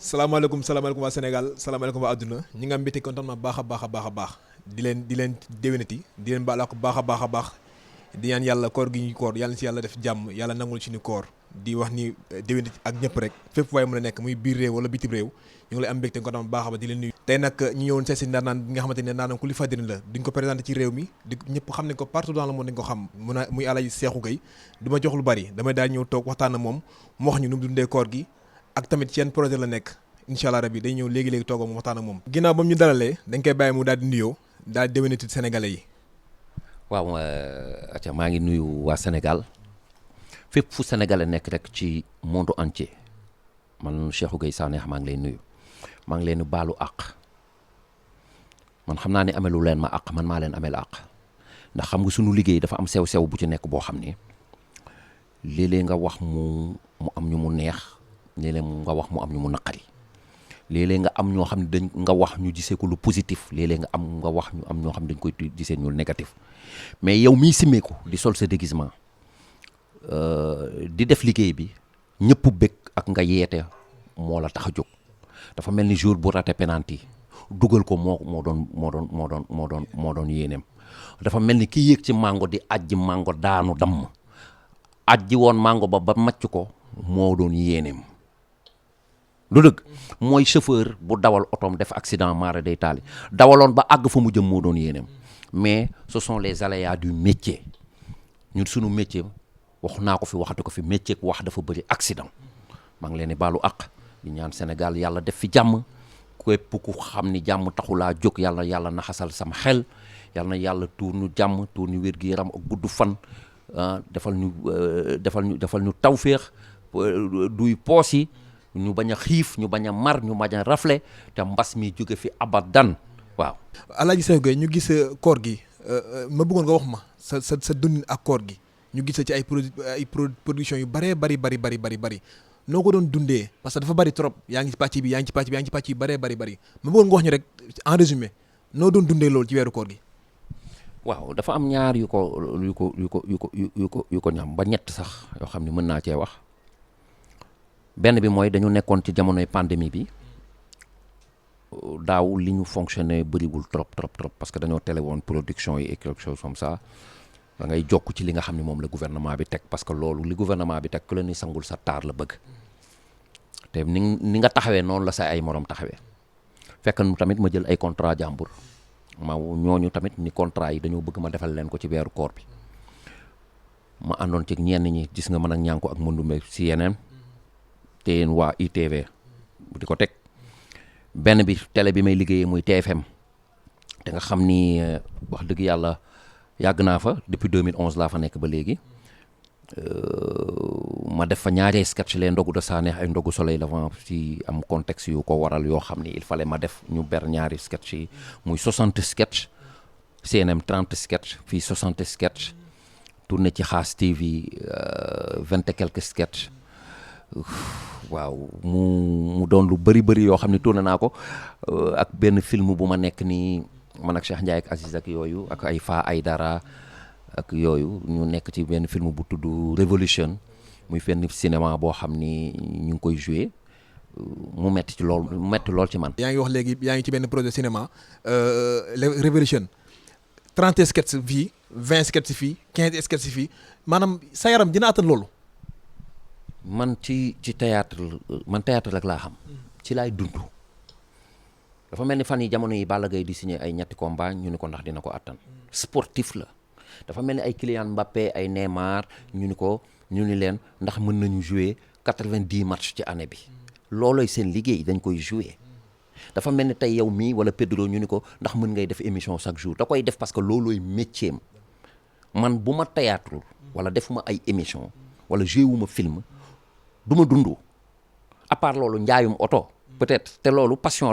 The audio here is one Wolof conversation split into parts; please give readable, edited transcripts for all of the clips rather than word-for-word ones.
salaamaaleykum waa Sénégal salaamaaleykum waa àdduna ñi nga mbéte contentement baax a baax a baax a baax di leen déwénati di leen baal ak baax a baax a baax di ñaan yàlla koor gi ñu koor yàlla si yàlla def jàmm yàlla nangul ci ñu koor di wax ni déwénati ak ñëpp rek fépp waaye mën a nekk muy biir réew wala bitim réew ñu ngi lay am mbégte contentement baax a baax di leen nuyu tey nag ñu ñëwoon seet si ndaanaan bi nga xamante ne ndaanaan ku li fadirin la duñ ko présenté ci réew mi di ñëpp xam nañ ko partout dans le monde dañ ko xam muy Alaaji Seexu Gay du ma jox lu bari damay daal ñëw toog waxtaan na moom mu wax ñu nu mu dundee koor gi ak tamit ci yenn projet la nekk incha allah rabi day ñëw léegi-léegi toog mu waxtaan ak moom ginnaaw ba mu ñu dalalee dañ koy bàyyi mu daal di nuyoo daal di déwénati sénégalais yi. waaw aca maa ngi nuyu waa Sénégal fépp fu sénégalais nekk rek ci monde entier man Cheikhou Gueye Sanéx maa ngi lay nuyu maa ngi leen di baalu àq man xam naa ne amelu leen ma àq man maa leen amel àq ndax xam nga sunu liggéey dafa am sew-sew bu ci nekk boo xam ne léeg-léeg nga wax mu am ñu mu neex léeg-léeg nga wax mu am ñu mu naqari léeg-léeg nga am ñoo xam ne dañ nga wax ñu gisee ko lu positif léeg-léeg nga wax ñu am ñoo xam ne dañ koy gisee ñu négatif mais yow miy simmeeku di sol sa déguisement di def liggéey bi ñëpp bëgg ak nga yeete moo la tax a jóg dafa mel ni jour bu raté penalty dugal ko moo doon yéeneem dafa mel ni ki yéeg ci mango di ajji mango daanu damm ajji woon mango ba macc ko moo doon yéeneem lu dëgg mooy chauffeur bu dawal otoom def accident mara day taali dawaloon ba àgg fa mu jëm moo doon yéeneem mais ce sont les aléas du métier ñun sunu métier wax naa ko fi waxatu ko fi métier wax dafa bëri accident maa ngi leen di baalu àq di ñaan Sénégal yàlla def fi jàmm képp ku xam ni jàmm taxulaa jóg yàlla naxasal sam xel yàlla na yàlla tuur ñu jàmm tuur ñu wér-gu-yaram ak gudd fan defal ñu tawféex duy poos yi ñu bañ a xiif ñu bañ a mar ñu bañ a rafle te mbas mi jóge fi abadan waaw. Alaaji Seexu Gay ñu gis koor gi ma bëggoon nga wax ma sa dundin ak koor gi ñu gis ci ay production yu bëree bari noo ko doon dundee parce que dafa bari trop yaa ngi ci pàcc bi yaa ngi ci pàcc yu bëree bari ma bëggoon nga wax ñu rek en résumé noo doon dundee loolu ci weeru koor gi. waaw dafa am ñaar yu ko ñam ba ñett sax yoo xam ne mën naa cee wax. benn bi mooy dañu nekkoon ci jamonoy pandémie bi daaw li ñu fonctionné bëriwul trop parce que dañoo télé woon production yi et quelque chose comme ça da ngay jokk ci li nga xam ne moom la gouvernement bi teg parce que loolu li gouvernement bi teg ku la ni sangul sa taar la bëgg te ni nga taxawee noonu la sa ay morom taxawee fekk nu tamit ma jël ay contrat jàmbur ñooñu tamit ni contrat yi dañoo bëgg ma defal leen ko ci weeru koor bi ma àndoon ci ñenn ñi gis nga mën ak ñànko ak mëndumbe si yeneen te yéen waa ITV di ko teg benn bi télé bi may liggéeyee muy TFM te nga xam ni wax dëgg yàlla yàgg naa fa depuis 2011 laa fa nekk ba léegi ma def fa ñaari sketch les ndogu de Sanéx ay ndogu soleil levant ci am contexte yu ko waral yoo xam ni il fallait ma def ñu ber ñaari sketch yi muy 60 sketch CNM 30 sketch fii 60 sketch tourné ci Xaas TV 20 et quelques sketch waaw mu doon lu bëri yoo xam ne tourné naa ko ak benn film bu ma nekk nii man ak Cheikh Ndiaye ak Aziz ak yooyu ak ay Fa ay dara ak yooyu ñu nekk ci benn film bu tudd Révolution muy fenn cinéma boo xam ni ñu ngi koy joué mu metti lool ci man. yaa ngi wax léegi yaa ngi ci benn projet cinéma Révolution 30 sketch fii 20 sketch fii 15 sketch fii maanaam sa yaram dina attan loolu. man ci théâtre rek laa xam ci laay dund dafa mel ni fan yi jamono yi Balla Gaye di signé ay ñetti combat ñu ni ko ndax dina ko attan sportif la dafa mel ni ay Kylian Mbappé ay Neymar ñu ni leen ndax mën nañu jouer 90 matchs ci année bi loolooy seen liggéey dañ koy jouer dafa mel ni tey yow mii wala Pedro ñu ni ko ndax mën ngay def émission chaque jour da koy def parce que loolooy métier man bu ma théâtre wala defuma ay émission wala joué wu ma film du ma dund à part loolu njaayum oto peut-être te loolu passion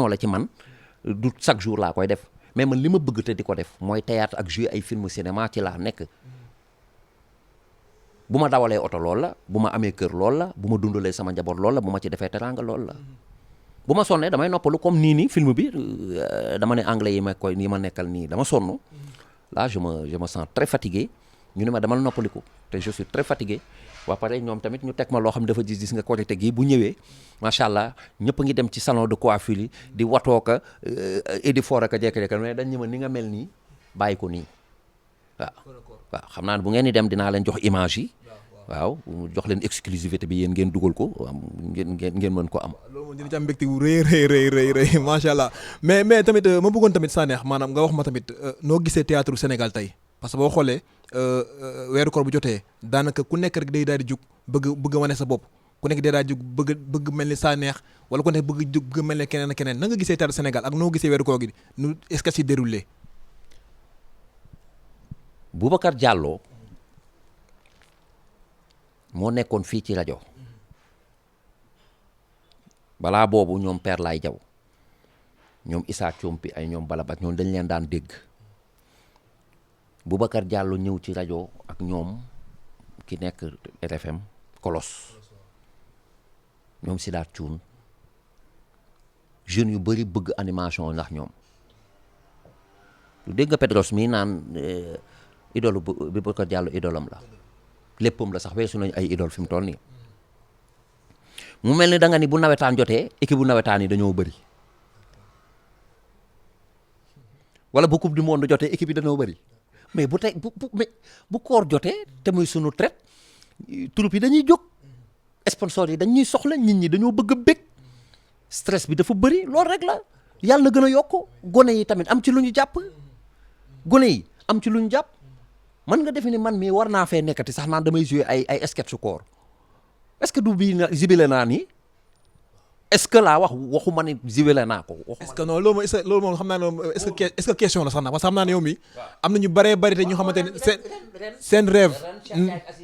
la ci man du chaque jour laa koy def mais man li ma bëgg te di ko def mooy théâtre ak jouer ay film cinéma ci laa nekk bu ma dawalee oto loolu la bu ma amee kër loolu la bu ma dundalee sama njaboot loolu la bu ma ci defee teranga loolu la bu ma sonnee damay noppalu comme nii film bi dama ne anglais yi ma nekkal nii dama sonn là je me sens très fatigué ñu ne ma dama noppaliku te je suis très fatigué ba pare ñoom tamit ñu teg ma loo xam dafa gis nga Korité gi bu ñëwee macha allah ñëpp a ngi dem ci salon de coiffure yi di watoo ka edi foor aka jekk-jekk mais dañ ñëma ni nga mel nii bàyyi ko nii waaw xam naa ne bu ngeen di dem dinaa leen jox image yi waaw jox leen exclusivité bi yéen ngeen dugal ko ngeen mën ko am. loolu moom dina ci am mbégte bu rëy macha allah mais tamit ma bëggoon tamit Sanekh maanaam nga wax ma tamit noo gisee théâtre Sénégal tey parce que boo xoolee weeru koor bu jotee daanaka ku nekk rek day daal di jug bëgg a wane sa bopp ku nekk day daal di jug bëgg mel ni Sanekh wala ku nekk bëgg mel ni keneen ak keneen na nga gisee théâtre Sénégal ak noo gisee weeru koor gi nu est-ce que si déroulé. Boubacar Diallo moo nekkoon fii ci rajo balaa boobu ñoom Père Lay Jaw ñoom Issa Thiompi ay ñoom Balabat ñoom dañ leen daan dégg Boubacar Diallo ñëw ci rajo ak ñoom ki nekk RFM Kolos ñoom Sidaat Thioune jeunes yu bëri bëgg animation ndax ñoom lu dégg nga Pedros mii naan idole Boubacar Diallo idolam la léppam la sax weesu nañu ay idole fi mu toll nii mu mel ni da nga ni bu nawetaan jotee équipe bu nawetaan yi dañoo bëri wala bu coupe du monde jotee équipe yi dañoo bëri mais bu koor jotee te muy sunu traite troupe yi dañuy jóg sponsor yi dañuy soxla nit ñi dañoo bëgg a bég stress bi dafa bëri loolu rek la yàlla na gën a yokk gone yi tamit am ci lu ñu jàpp gone yi am ci lu ñu jàpp man nga defe ni man mii war naa fee nekkati sax naan damay jouer ay sketch koor est-ce que du bii na jibile naa nii est-ce que laa waxu ma ni jibile naa ko. est-ce que non loolu moom xam naa ne est-ce que question la sax nag parce que xam naa ne yow mi am na ñu bëree bëri te ñu xamante ne seen rêve.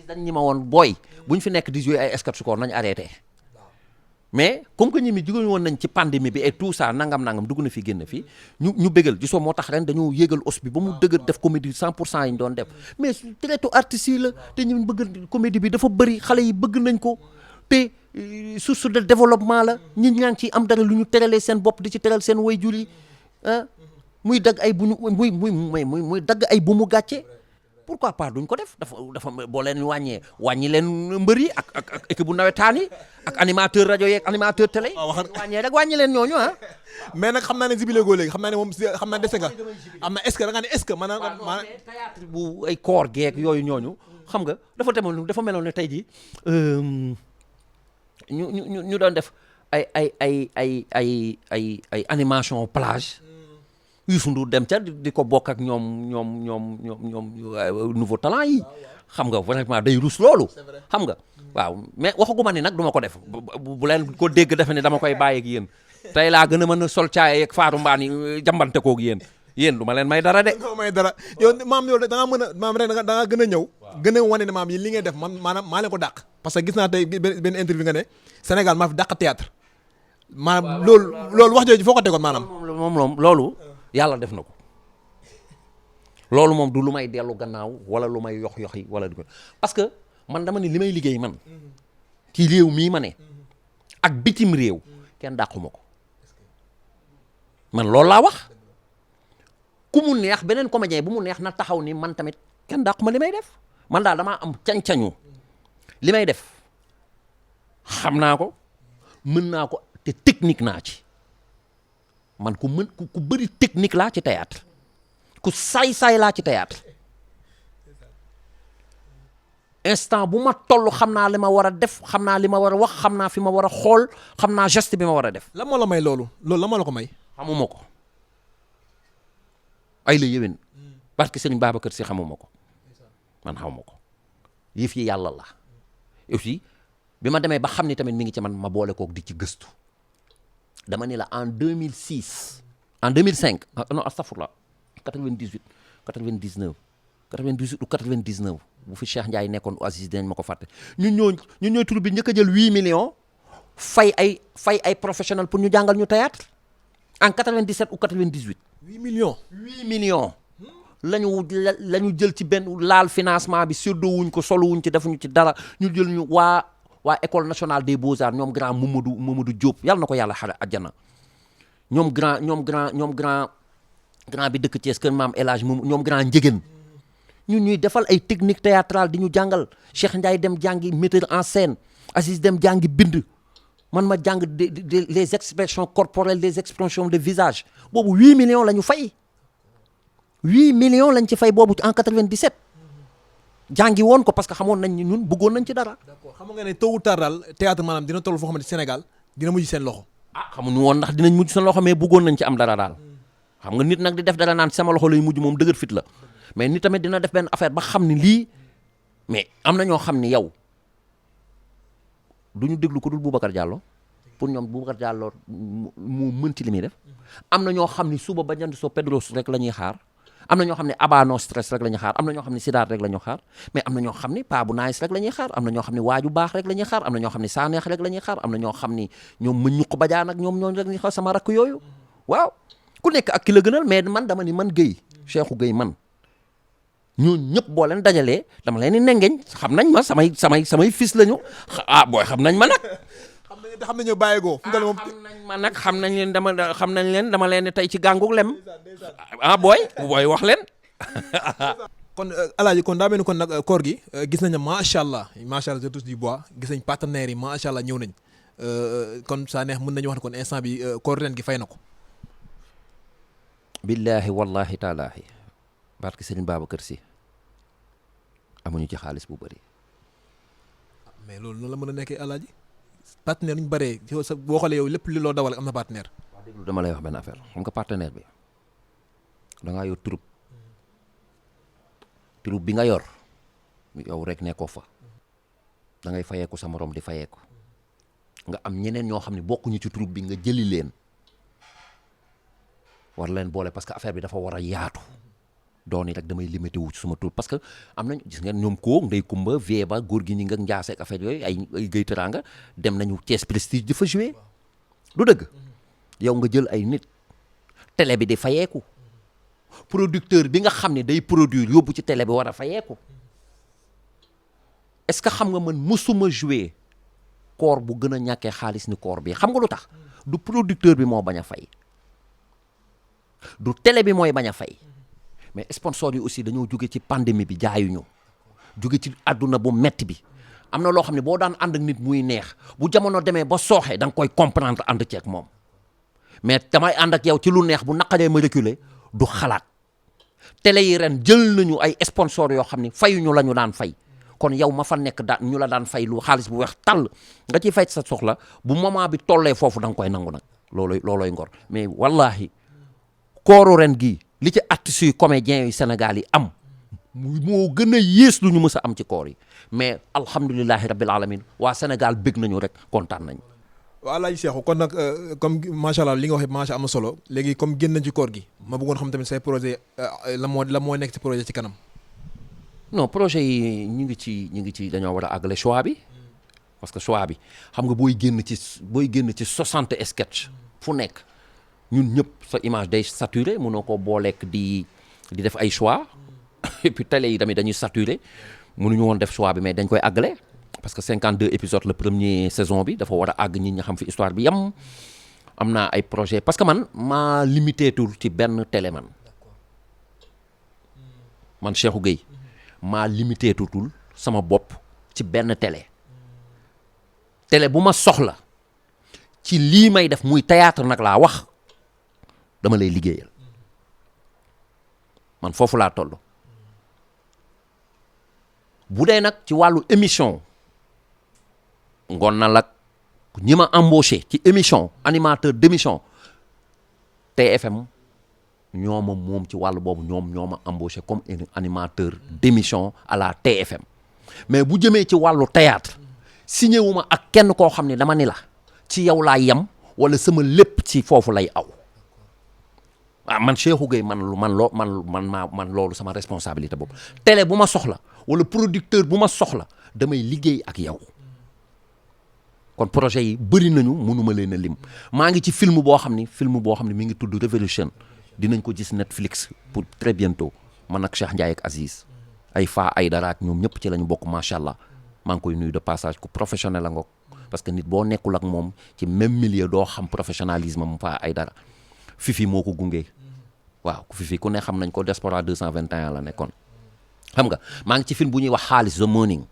dañ ñi ma woon booy bu ñu fi nekk di jouer ay sketch koor nañ arrêté mais comme que ñi mi jóge woon nañ ci pandémie bi et tout ça nangam dugg na fi génn fii ñu bégal gisoo moo tax ren dañoo yéegal os bi ba mu dëgër def comédie 100% yi ñu doon def mais traité artistes yi la te ñu bëgg comédie bi dafa bëri xale yi bëgg nañ ko te source de développement la ñi ñaa ngi ciy am dara lu ñu teralee seen bopp di ci teral seen waajur yi ah muy dagg ay bu ñu muy dagg ay bu mu gàcce pourquoi pas duñ ko def dafa boo leen wàññi leen mbër yi ak équipe bu nawetaan yi ak animateur rajo yeeg animateur télé wàññee rek wàññi leen ñooñu ah mais nag xam naa ne zibilé goo léegi xam naa ne moom xam naa dese nga am na est-ce que da nga ne est-ce que maanaam théâtre bu ay koor geeg yooyu ñooñu xam nga dafa meloon ne tey jii ñu doon def ay animation plage Youssou Ndour dem ca di ko bokk ak ñoom nouveau talent yi xam nga vraiment day rus loolu xam nga waaw mais waxaguma ni nag du ma ko def bu leen ko dégg defe ne dama koy bàyyi ak yéen tey laa gën a mën a sol caay ak faaru mbaan yi jambante koog yéen du ma leen may dara de. may dara yow maam yow da nga mën a maam ren da nga gën a ñëw gën a wane ne maam yi li ngay def maanaam maa leen ko dàq parce que gis naa tey benn interview nga ne Sénégal maa fi dàq théâtre maanaam loolu wax jooju foo ko tegoon maanaam moom loolu yàlla def na ko loolu moom du lu may dellu gannaaw wala lu may yox yi wala du ko parce que man dama ni li may liggéey man ci réew mii ma ne ak bitim réew kenn dàquma ko man loolu laa wax ku mu neex beneen comédien bu mu neex na taxaw ni man tamit kenn dàquma li may def man daal damaa am cañ-cañu li may def xam naa ko mën naa ko te technique naa ci man ku bëri technique laa ci théâtre ku saay-saay laa ci théâtre instant bu ma toll xam naa li ma war a def xam naa li ma war a wax xam naa fi ma war a xool xam naa geste bi ma war a def. lan moo la may loolu lan moo la ko may. xamuma ko ay la yéwén parce que Serigne Babacar Sy xamuma ko man xamuma ko yëf yi yàlla la aussi bi ma demee ba xam ni tamit mi ngi ci man ma boole kook di ci gëstu. dama ne la en 2006 en 2005 non astafurlah 98 99 98 ou 99 bu fi Cheikh Ndiaye nekkoon Aziz dinañ ma ko fàtte ñun ñooy tur bi njëkk a jël 8 millions fay ay professionnels pour ñu jàngal ñu théâtre en 97 ou 98. 8 millions. 8 millions la ñu jël ci benn laal financement bi surdo wuñ ko solo wuñ ci defuñu ci dara ñu jël ñu waa école nationale des beaux-arts ñoom grand Mamadou Diop yàlla na ko yàlla xale àjjana ñoom grand bi dëkk Thiès kër maam El Hadj ñoom grand Njëgën ñun ñuy defal ay technique théâtrale di ñu jàngal Cheikh Ndiaye dem jàngi metteur en scène Aziz dem jàngi bind man ma jàng les expressions corporelles les expressions de visage boobu 8 millions la ñu fay 8 millions lañ ci fay boobu en 97 jàngi woon ko parce que xamoon nañ ni ñun bëggoon nañ ci dara. d'accord xam nga ne tôt ou tard daal théâtre maanaam dina toll foo xamante Sénégal dina mujj seen loxo. xamuñu woon ndax dinañ mujj seen loxo mais bëggoon nañ ci am dara daal xam nga nit nag di def dara naan sama loxo lay mujj moom dëgër fit la mais nit tamit dina def benn affaire ba xam ni lii mais am na ñoo xam ni yow du ñu déglu ko dul Boubacar Diallo pour ñoom Boubacar Diallo mu mën ci li muy def am na ñoo xam ni suba ba jant soo Pedros rek la ñuy xaar am na ñoo xam ne Abano stress rek la ñuy xaar am na ñoo xam ne Sidaat rek la ñuy xaar mais am na ñoo xam ni Pa bu Nice rek la ñuy xaar am na ñoo xam ne Waaju Baax rek la ñuy xaar am na ñoo xam ne Saneex rek la ñuy xaar am na ñoo xam ni ñoom mën ñuq bajaan ak ñoom rek ñuy xaar sama rakk yooyu waaw ku nekk ak ki la gënal mais man dama ni man Guèye Cheikhou Guèye man ñooñu ñëpp boo leen dajalee dama leen di nengeñ xam nañ ma samay fils lañu booy xam nañ ma nag. xam nañu bàyyeegoo. xam nañ ma nag xam nañ leen dama leen tey ci gàngu lem booy wax leen. kon Alaaji kon daa mel ni kon nag koor gi gis nañ ne macha allah je touche du bois gis nañ partenaires yi macha allah ñëw nañ kon saa neex mën nañu wax ne kon instant bi koor ren gi fay na ko. billahi wallahi taalaahi barke Serigne Babacar Sy amuñu ci xaalis bu bëri. mais loolu noonu la mën a nekkee Alaaji partenaire ñu bëree yow sa boo xoolee yow lépp li loo dawal am na partenaire. wax dëgg dama lay wax benn affaire xam nga partenaire bi da ngaa yor troupe bi nga yor yow rek nekkoo fa da ngay fayeeku sa morom di fayeeku nga am ñeneen ñoo xam ne bokkuñu ci troupe bi nga jëli leen war leen boole parce que affaire bi dafa war a yaatu dooni rek damay limité wu ci suma troupe parce que am nañ gis ngeen ñoom koo ndey kumba vie ba góor gi ñi nga njaase ak affaire yooyu ay Guèye Teranga dem nañu Thiès Prestige di fa jouer du dëgg yow nga jël ay nit télé bi di fayeeku producteur bi nga xam ne day produire yóbbu ci télé bi war a fayeeku est-ce que xam nga man mësuma jouer koor bu gën a ñàkkee xaalis ni koor bi xam nga lu tax du producteur bi moo bañ a fay du télé bi mooy bañ a fay mais sponsor yi aussi dañoo jóge ci pandémie bi jaayuñu jóge ci àdduna bu metti bi am na loo xam ne boo daan ànd ak nit muy neex bu jamono demee ba sooxee da nga koy comprendre ànd ceeg moom mais damay ànd ak yow ci lu neex bu naqaree ma reculer du xalaat télé yi ren jël nañu ay sponsor yoo xam ne fayuñu la ñu daan fay kon yow ma fa nekk daan ñu la daan fay lu xaalis bu weex tàll nga ciy fay sa soxla bu moment bi tollee foofu da nga koy nangu nag looloy ngor mais wallahi kooru ren gii li ci artistes yi comédiens yi Sénégal yi am moo gën a yées lu ñu mës a am ci koor yi mais alhamdulilahi rabbil alamin waa Sénégal bég nañu rek kontaan nañ waaw Alaaji Cheikhou kon nag comme macha allah li nga waxee macha am na solo léegi comme génn nañ ci koor gi ma bëggoon xam tamit say projet la moo nekk ci projet ci kanam. non projet yi ñu ngi ci dañoo war a àggale choix bi parce que choix bi xam nga booy génn ci 60 sketch fu nekk ñun ñëpp sa image day saturé mënoo ko booleek di def ay choix et puis télé yi tamit dañuy saturé mënuñu woon def choix bi mais dañ koy àggale parce que 52 épisodes la première saison bi dafa war a àgg ñi nga xam fi histoire bi yam am naa ay projet parce que man maa limité tur ci benn télé man Cheikhou Guèye maa limité tutul sama bopp ci benn télé bu ma soxla ci lii may def muy théâtre nag laa wax dama lay liggéeyal man foofu laa toll bu dee nag ci wàllu émission ngoon na lak ñi ma embauché ci émission animateur d'émission TFM ñooma moom ci wàllu boobu ñoo ma embauché comme animateur d'émission à la TFM mais bu jëmee ci wàllu théâtre signé wu ma ak kenn koo xam ne dama ni la ci yow laa yem wala sama lépp ci foofu lay aw man Cheikhou Guèye man loolu sama responsabilité boobu télé bu ma soxla wala producteur bu ma soxla damay liggéey ak yow kon projet yi bëri nañu mënuma leen a lim maa ngi ci film boo xam ni mi ngi tudd Révolution dinañ ko gis Netflix pour très bientôt man ak Cheikh Ndiaye ak Aziz ay fa ay dara ak ñoom ñëpp ci lañu bokk macha allah maa ngi koy nuyu de passage ku professionnel la ngoog parce que nit boo nekkul ak moom ci même milieu doo xam professionnalisme am fa ay dara Fifi moo ko gunge waaw Fifi ku ne xam nañ ko Diaspora 221 la nekkoon xam nga maa ngi ci film bu ñuy wax xaalis The Morning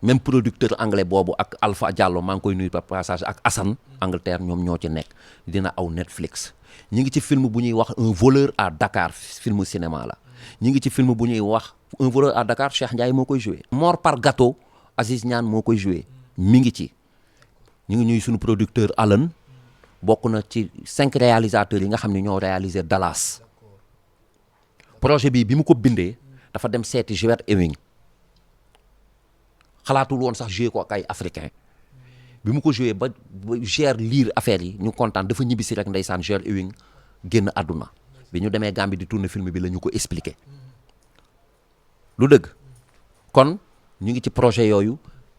même producteur anglais boobu ak Alpha Diallo maa ngi koy nuyu par passage ak Assane Angleterre ñoom ñoo ci nekk dina aw Netflix. ñi ngi ci film bu ñuy wax un voleur à Dakar film cinéma la ñi ngi ci film bu ñuy wax un voleur à Dakar Cheikh Ndiaye moo koy joué. Mort par gâteau Aziz Niane moo koy joué mi ngi ci. ñu ngi ñuy suñu producteur Alan bokk na ci 5 réalisateurs yi nga xam ne ñoo réalisé Dallas projet bi mu ko bindee dafa dem seeti Joel Ewing xalaatul woon sax joué ko ak ay africain bi mu ko joué ba gère lire affaire yi ñu kontaan dafa ñibbisi rek ndeysaan Joel Ewing génn àdduna bi ñu demee Gambie di tourner film bi la ñu ko expliqué lu dëgg kon ñu ngi ci projet yooyu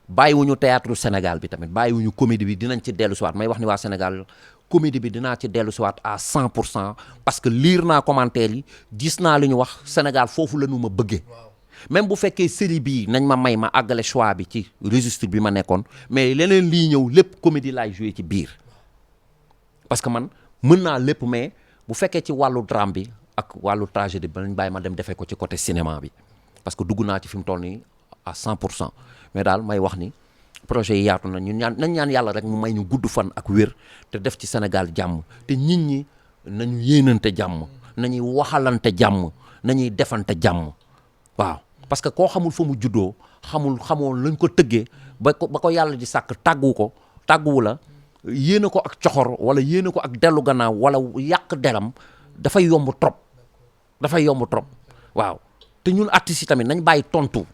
bàyyiwuñu théâtre Sénégal bi tamit bàyyiwuñu comédie bi dinañ ci dellu siwaat may wax ni waa Sénégal comédie bi dinaa ci dellu siwaat à 100% parce que lire naa commentaire yi gis naa li ñu wax Sénégal foofu la ñu ma bëggee même bu fekkee série bii nañ ma may ma àggale choix bi ci registre bi ma nekkoon mais leneen lii ñëw lépp comédie laay joué ci biir parce que man mën naa lépp mais bu fekkee ci wàllu drame bi ak wàllu tragédie bi nañ bàyyi ma dem defee ko ci côté cinéma bi parce que dugg naa ci fi mu toll nii à 100% mais daal may wax ni projet yi yaatu na nañ ñaan yàlla rek mu may ñu gudd fan ak wér te def ci Sénégal jàmm te nit ñi nañu yéenante jàmm nañuy waxalante jàmm nañuy defante jàmm waaw parce que koo xamul fa mu juddoo xamoo lañ ko tëggee ba ko yàlla di sàkk tàgguwu la yéene ko ak coxor wala yéene ko ak dellu gannaaw wala yàq deram dafay yomb trop waaw te ñun artistes yi tamit nañ bàyyi tontu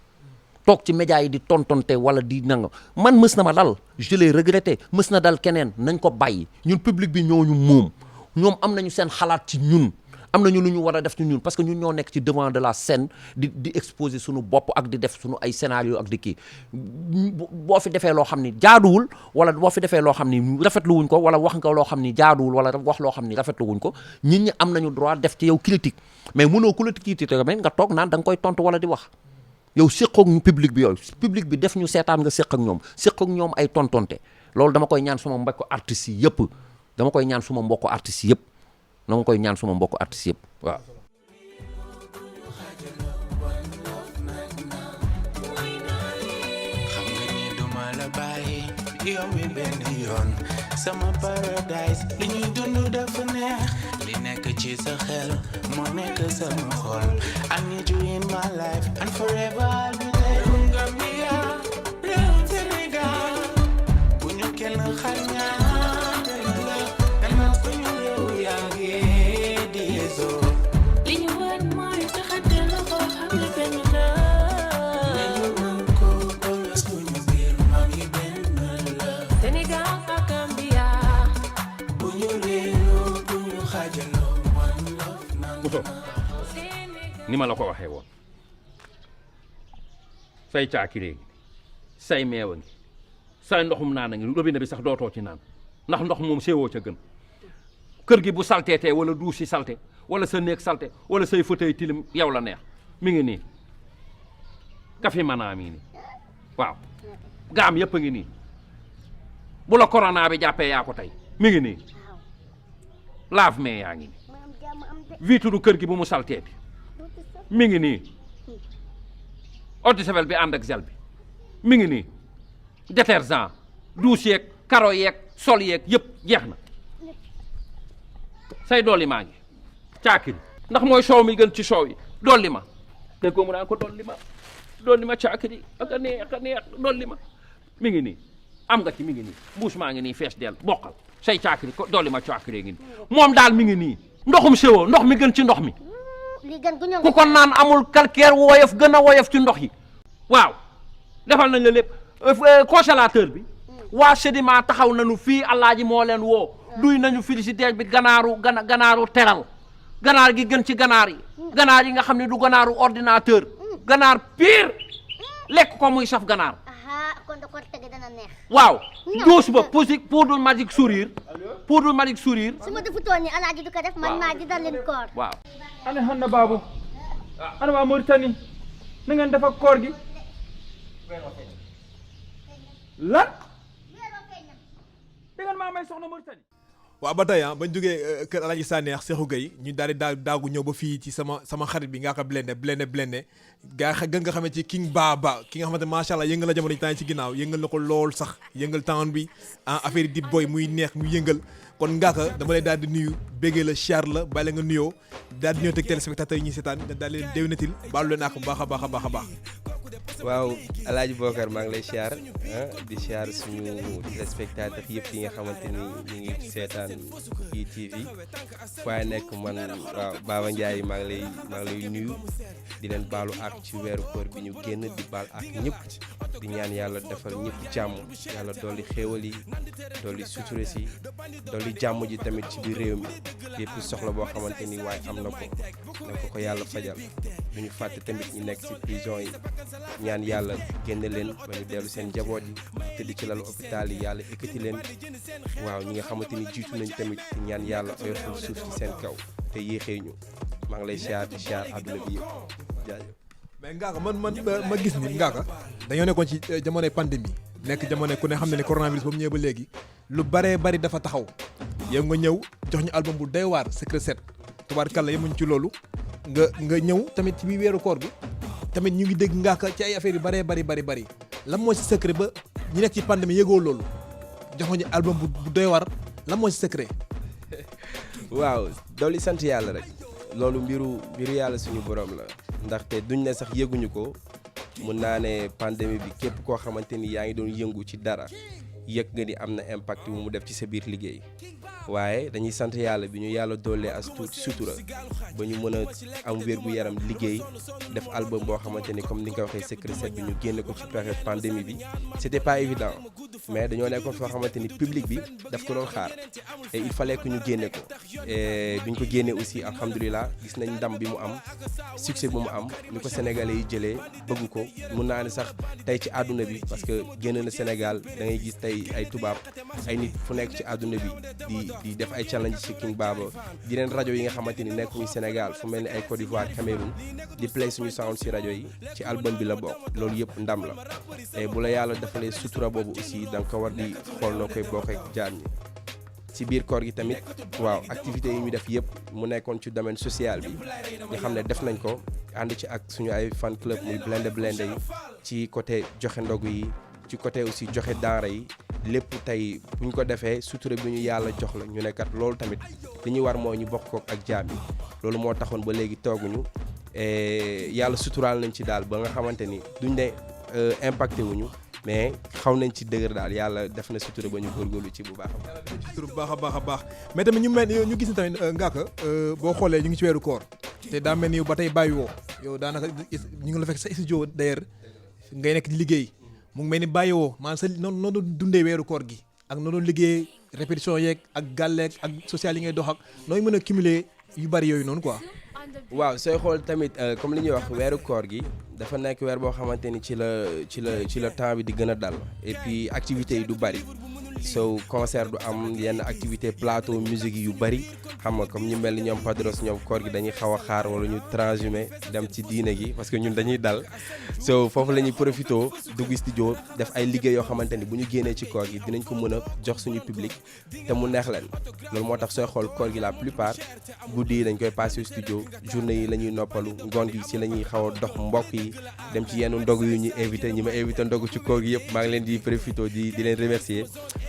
toog ci média yi di tontonte wala di nanga man mës na ma dal je l'ai regretté mës na dal keneen nañ ko bàyyi ñun public bi ñooñu moom ñoom am nañu seen xalaat ci ñun am nañu lu ñu war a def ci ñun parce que ñun ñoo nekk ci devant de la scène di exposer suñu bopp ak di def suñu ay scénario ak di kii boo fi defee loo xam ni jaaduwul wala boo fi defee loo xam ni rafetlu wuñ ko wala wax nga loo xam ni jaaduwul wala wax loo xam ni rafetlu wuñ ko nit ñi am nañu droit def ci yow critique mais mënoo ku la critique tamit nga toog naan da nga koy tontu wala di wax yow séqoog ñu public bi yooyu public bi def ñu seetaan nga séq ak ñoom ay tontonte loolu dama koy ñaan suma mbokku artistes yi yëpp dama koy ñaan suma mbokku artistes yëpp waaw. xam nga ni duma la bàyyi yow mi benn yoon sama paradise li ñuy dund dafa neex li nekk ci sa xel moo nekk sama xol I need you in my life and forever I'll be there. Gambia réew Sénégal bu ñu kenn xar ñaar la dama ko ñu réew yaa ngi diisoo li ñu war mooy taxate loxo xam ne benn la nañu mën ko bolos ko ñu biir maam yi benn la Sénégal ak Gambia bu ñu réeroo bu ñu xaajaloo one love Bousso ni ma la ko waxee woon say caakiree ngi say meewa ngi say ndoxum naan a ngi robinet bi sax dootoo ci naan ndax ndox moom séewoo ca gën kër gi bu salteetee wala duus si salte wala sa néeg salte wala say fauteuil tilim yow la neex mi ngi nii kafi manaa mii nii waaw gaam yëpp a ngi nii bu la corona bi jàppee yaa ko tey mi ngi nii lave mais yaa ngi nii vitre kër gi bu mu salteeti mi ngi nii eau de javel bi ànd ak gel bi mi ngi nii détergent douche yeeg karo yeeg sol yeeg yëpp jeex na say dolli maa ngi caakiri ndax mooy soow mi gën ci soow yi dolli ma dégg ko mu naan ko dolli ma caakiri ak a neex dolli ma mi ngi nii am nga ci mi ngi nii mbuus maa ngi nii fees del bokkal say caakiri ko dolli ma caakiri ngi nii moom daal mi ngi nii ndoxum séwoo ndox mi gën ci ndox mi ku ko naan amul calcaire woyof gën a woyof ci ndox yi waaw defal nañ la lépp congélateur bi waa Sedima taxaw nañu fii Alaaji moo leen woo duy nañu frigidaire bi ganaaru teral ganaar gi gën ci ganaar yi ganaar yi nga xam ne du ganaaru ordinateur ganaar pire lekk ko muy saf ganaar waaw douche ba poudre magique sourire su ma defutoon ni Alaaji du ko def man maa ji dal leen koor waaw ana Hanna Babou ana waa Mauritanie na ngeen def ak koor gi lan da ngeen maa may soxna Mauritanie waaw ba tey bañ jógee kër Alaaji Saneex Cheikhou Gueye ñu daal di daagu ñëw ba fii ci sama xarit bi ngaa ko blende gaa gën nga xamee ci King Baba ki nga xamante macha allah yëngal la jamono temps yi ci ginnaaw yëngal na ko lool sax yëngal town bi affaire yi di boy muy neex muy yëngal kon ngaaka dama lay daal di nuyu béggee la char la bàyyi la nga nuyoo daal di ñëw teg téléspectateurs yi ñuy seetaan nga daal leen déwénatil baalu leen ak bu baax a baax a baax a baax waaw Alaaji Bokar maa ngi lay siyaar di siyaar suñu téléspectateurs yëpp yi nga xamante ni ñu ngi seetaan kii TV waaye nekk man waaw Baba Ndiaye maa ngi lay nuyu di leen baalu ak ci weeru koor bi ñu génn di baal ak ñëpp di ñaan yàlla defal ñëpp jàmm yàlla dolli xéewal yi dolli suture si dolli jàmm ji tamit ci biir réew mi yëpp soxla boo xamante ni waaye am na ko yàlla fajal du ñu fàtte tamit ñu nekk ci prison yi ñaan yàlla génne leen ba ñu dellu seen njaboot yi tëdd ci lalu hôpital yi yàlla ekkati leen waaw ñi nga xamante ni jiitu nañ tamit ñaan yàlla oyofal suuf ci seen kaw te yéexee ñu maa ngi lay siyaar di siyaar àdduna bi yëpp jaajëf. mais Ngaaka man ma gis ni Ngaaka dañoo nekkoon ci jamonoy pandémie nekk jamono ku ne xam ne ni coronavirus ba mu ñëwee ba léegi lu baree bari dafa taxaw yow nga ñëw jox ñu album bu doy waar Secret 7 tubaarkàlla yemuñ ci loolu nga ñëw tamit ci biir weeru koor bi tamit ñu ngi dégg Ngaaka ci ay affaires yu baree bari lan moo ci secret ba ñu nekk ci pandémie yëgoo loolu jox ñu album bu doy waar lan moo ci secret. waaw dolli sant yàlla rek loolu mbiru yàlla suñu borom la ndaxte duñ ne sax yëguñu ko mun naa ne pandémie bi képp koo xamante ni yaa ngi doon yëngu ci dara yëg nga ni am na impact bu mu def ci sa biir liggéey waaye dañuy sant yàlla bi ñu yàlla doolee as tuuti sutura ba ñu mën a am wér gu yaram liggéey def album boo xamante ni comme ni nga ko waxee Secret 7 bi ñu génne ko ci période pandémie bi c'était pas évident mais dañoo nekkoon foo xamante ni public bi daf ko doon xaar et il fallait que ñu génne ko et bi ñu ko génnee aussi alhamdulilah gis nañ ndam bi mu am succès bu mu am ni ko sénégalais yi jëlee bëgg ko mun naa ne sax tey ci àdduna bi parce que génn na Sénégal da ngay gis tey ay tubaab ay nit fu nekk ci àdduna bi di def ay challenge ci King Baba yeneen rajo yi nga xamante ni nekkuñu Sénégal fu mel ni ay Côte d'Ivoire Cameroun di play suñu sound ci rajo yi ci album bi la bokk loolu yëpp ndam la et bu la yàlla defalee sutura boobu aussi da nga ko war di xool noo koy bokk ak jaam ñi ci biir koor gi tamit waaw activités yi ñu def yëpp mu nekkoon ci domaine social bi nga xam ne def nañ ko ànd ci ak suñu ay fan club muy blende yi ci côté joxe ndogu yi ci côté aussi joxe daara yi lépp tey bu ñu ko defee sutura bi ñu yàlla jox la ñu ne kat loolu tamit li ñuy war moo ñu bokk ko ak jaam yi loolu moo taxoon ba léegi tooguñu yàlla suturaal nañ ci daal ba nga xamante ni duñ ne impacté wuñu mais xaw nañ ci dëgër daal yàlla def na sutura ba ñu góorgóorlu ci bu baax a baax. ci sutura bu baax a baax mais tamit ñu gis ni tamit Ngaaka boo xoolee ñu ngi ci weeru koor te daa mel ni ba tey bàyyi woo yow daanaka ñu ngi la fekk sa studio d'ailleurs ngay nekk di liggéey mu ngi mel ni bàyyi woo maanaam sa noonu dundee weeru koor gi ak noonu liggéey répétition yeeg ak gàlleeg ak social yi ngay dox ak nooy mën a cumuler yu bari yooyu noonu quoi. waaw sooy xool tamit comme li ñuy wax weeru koor gi dafa nekk weer boo xamante ni ci la temps bi di gën a dal et puis activités yi du bari so concert du am yenn activité plateau musique yu bari xam nga comme ñu mel ni ñoom Padros ñoom koor gi dañuy xaw a xaar wala ñu transhumé dem ci diine gi parce que ñun dañuy dal so foofu la ñuy profité dugg studio def ay liggéey yoo xamante ni bu ñu génnee ci koor gi dinañ ko mën a jox suñu public te mu neex leen loolu moo tax sooy xool koor gi la plupart guddi yi dañ koy passé studio journée yi la ñuy noppalu ngoon gi si la ñuy xaw a dox mbokk yi dem ci yenn ndog yu ñu invité ñi ma invité ndogu ci koor gi yëpp maa ngi leen di profité di leen remercier